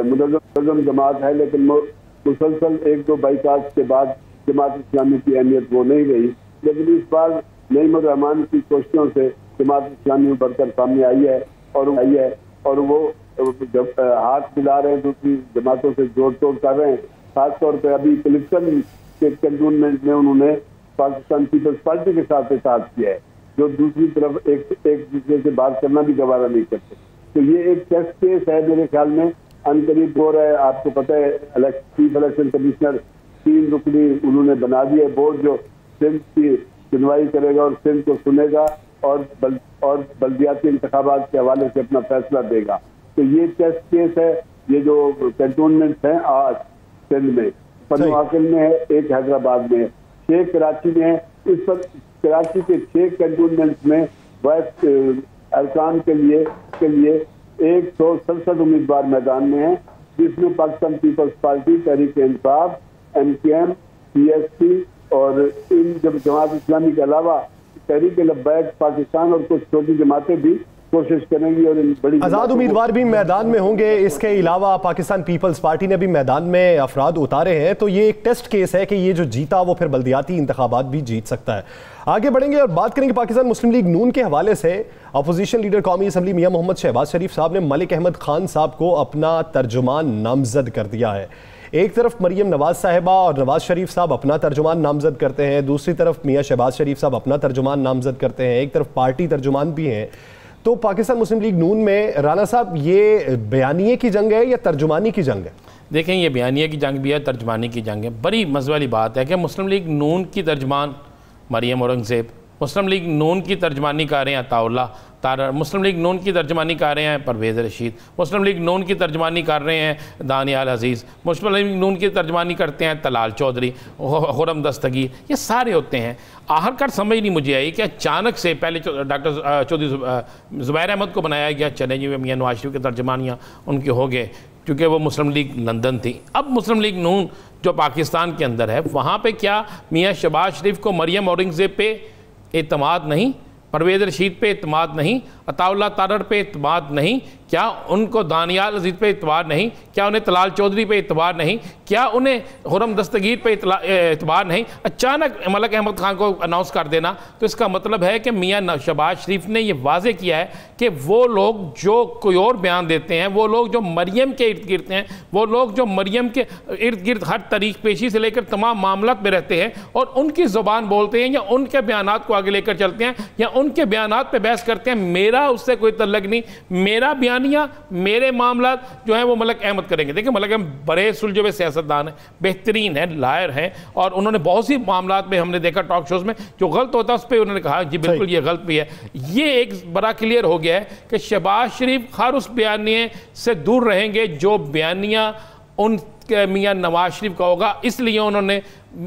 मुनज़्ज़म जमात है, लेकिन मुसलसल 1-2 बाइकाट के बाद जमात इस्लामी की अहमियत वो नहीं रही। लेकिन इस बार नईम रहमान की कोशिशों से जमात इस्लामी बढ़कर सामने आई है, और वो जब हाथ मिला रहे हैं, दूसरी जमातों से जोड़ तोड़ कर रहे हैं। खासतौर पर अभी क्लिफ्टन के कैंटोनमेंट में उन्होंने पाकिस्तान पीपल्स पार्टी के साथ साथ किया है, जो दूसरी तरफ एक दूसरे से बात करना भी गवारा नहीं करते। तो ये एक टेस्ट केस है मेरे ख्याल में, अनकरीब हो रहा है। आपको पता है चीफ इलेक्शन कमिश्नर 3 रुकनी उन्होंने बना दिए बोर्ड, जो सिंध की सुनवाई करेगा और सिंध को सुनेगा और बल्दियाती इंतखाबात के हवाले से अपना फैसला देगा। तो ये टेस्ट केस है। ये जो कैंटोनमेंट हैं आज सिंध में, पनवाकल में है, एक हैदराबाद में है, 6 कराची में है। इस वक्त कराची के 6 कैंटोनमेंट्स में वैस अरकान के लिए 167 उम्मीदवार मैदान में हैं, जिसमें Pakistan peoples party, Tehreek Insaf, MKM, PSP और इन जमात इस्लामी के अलावा तहरीक लब्बैक पाकिस्तान और कुछ छोटी जमातें भी कोशिश करेंगी और इन बड़ी आज़ाद उम्मीदवार भी मैदान में होंगे। इसके अलावा पाकिस्तान पीपल्स पार्टी ने भी मैदान में अफराद उतारे हैं, तो ये एक टेस्ट केस है कि ये जो जीता वो फिर बल्दियाती इंतखाबात भी जीत सकता है। आगे बढ़ेंगे और बात करेंगे पाकिस्तान मुस्लिम लीग नून के हवाले से। अपोजिशन लीडर कौमी असम्बली मियां मोहम्मद शहबाज शरीफ साहब ने मलिक अहमद खान साहब को अपना तर्जुमान नामजद कर दिया है। एक तरफ मरियम नवाज साहिबा और नवाज शरीफ साहब अपना तर्जुमान नामजद करते हैं, दूसरी तरफ मियां शहबाज शरीफ साहब अपना तर्जुमान नामजद करते हैं, एक तरफ पार्टी तर्जुमान भी हैं। तो पाकिस्तान मुस्लिम लीग नून में राना साहब ये बयानिए की जंग है या तर्जुमानी की जंग है? देखें, ये बयानिए की जंग भी है, तर्जुमानी की जंग है। बड़ी मज़े वाली बात है कि मुस्लिम लीग नून की तर्जमान मरियम औरंगज़ेब, मुस्लिम लीग नून की तर्जमानी कर रहे हैं अताउल्लाह तारर, मुस्लिम लीग नून की तर्जमानी कर रहे हैं परवेज़ रशीद, मुस्लिम लीग नून की तर्जमानी कर रहे हैं दानियाल अजीज़, मुस्लिम लीग नून की तर्जमानी करते हैं तलाल चौधरी, खुरम दस्तगीर, ये सारे होते हैं। आखिरकार समझ नहीं मुझे आई कि अचानक से पहले डॉक्टर चौधरी ज़ुबैर अहमद को बनाया गया, चले जी मियां नवाज शरीफ की तर्जमानियाँ उनके हो गए क्योंकि वो मुस्लिम लीग लंदन थी। अब मुस्लिम लीग नून जो पाकिस्तान के अंदर है, वहाँ पे क्या मियां शहबाज शरीफ को मरियम औरंगज़ेब पे एतमाद नहीं, परवेज़ रशीद पे एतमाद नहीं, अताउल्लाह तारर पे एतमाद नहीं, क्या उनको दानियाल अजीज़ पे एतबार नहीं, क्या उन्हें तलाल चौधरी पे एतबार नहीं, क्या उन्हें खुरम दस्तगीर पे एतबार नहीं? अचानक मलिक अहमद खान को अनाउंस कर देना, तो इसका मतलब है कि मियां शहबाज शरीफ ने यह वाजे किया है कि वो लोग जो कोई और बयान देते हैं, वो लोग जो मरियम के इर्द गिर्द हैं, वो लोग जो मरियम के इर्द गिर्द हर तरीक़ पेशी से लेकर तमाम मामलात में रहते हैं और उनकी ज़ुबान बोलते हैं या उनके बयानात को आगे लेकर चलते हैं या उनके बयानात पर बहस करते हैं, मेरा उससे कोई तल्लक नहीं, मेरा बयानिया मेरे मामला जो है वो मलिक अहमद करेंगे। देखिए, मलिक अहमद बड़े सुलझे हुए सियासतदान हैं, बेहतरीन है, लायर हैं और उन्होंने बहुत सी मामलात में हमने देखा टॉक शोज में जो गलत होता है उस पर उन्होंने कहा जी बिल्कुल ये गलत भी है। ये एक बड़ा क्लियर हो गया है कि शहबाज शरीफ हर उस बयानिए से दूर रहेंगे जो बयानिया उन मियां नवाज शरीफ का होगा, इसलिए उन्होंने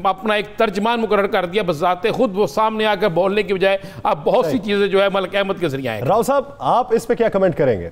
अपना एक तर्जमान मुकर्रर कर दिया। बजाते खुद वो सामने आकर बोलने की बजाय अब बहुत सी चीजें जो है मलिक अहमद के जरिए आए। राव साहब, आप इस पे क्या कमेंट करेंगे?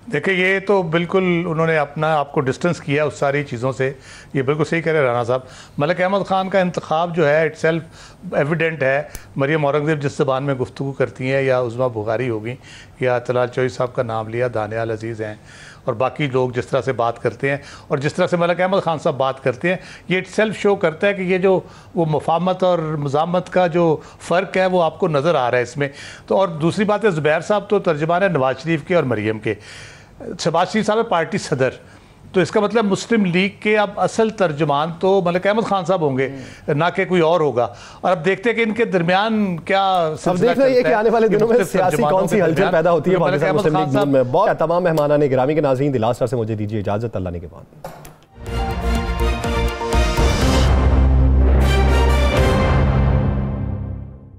देखिए, ये तो बिल्कुल उन्होंने अपना आपको डिस्टेंस किया उस सारी चीज़ों से, ये बिल्कुल सही कह रहे राना साहब। मलिक अहमद ख़ान का इंतखाब जो है इट्सेल्फ एविडेंट है। मरियम औरंगज़ेब जिस ज़बान में गुफ्तगू करती हैं, या उज़मा बुखारी होगी, या तलाल चौधरी साहब का नाम लिया, दानियाल अजीज़ हैं, और बाकी लोग जिस तरह से बात करते हैं और जिस तरह से मलिक अहमद ख़ान साहब बात करते हैं, ये इट्सेल्फ शो करता है कि ये जो वो मुफाहमत और मज़ामत का जो फ़र्क है वो आपको नज़र आ रहा है इसमें। तो और दूसरी बात है, ज़ुबैर साहब तो तर्जमान है नवाज शरीफ के और मरियम के, शहबाज शरीफ साहब पार्टी सदर, तो इसका मतलब मुस्लिम लीग के अब असल तर्जुमान तो मलिक अहमद खान साहब होंगे, ना कि कोई और होगा। और अब देखते हैं कि इनके दरमियान क्या देखना है कि आने वाले दिनों में सियासी कौन सी हलचल पैदा होती है पाकिस्तान मुस्लिम लीग में। बहुत तमाम मेहमानान गिरामी के नाज़रीन, दिलास्टार से मुझे दीजिए इजाज़त, अल्लाह ने के बाद।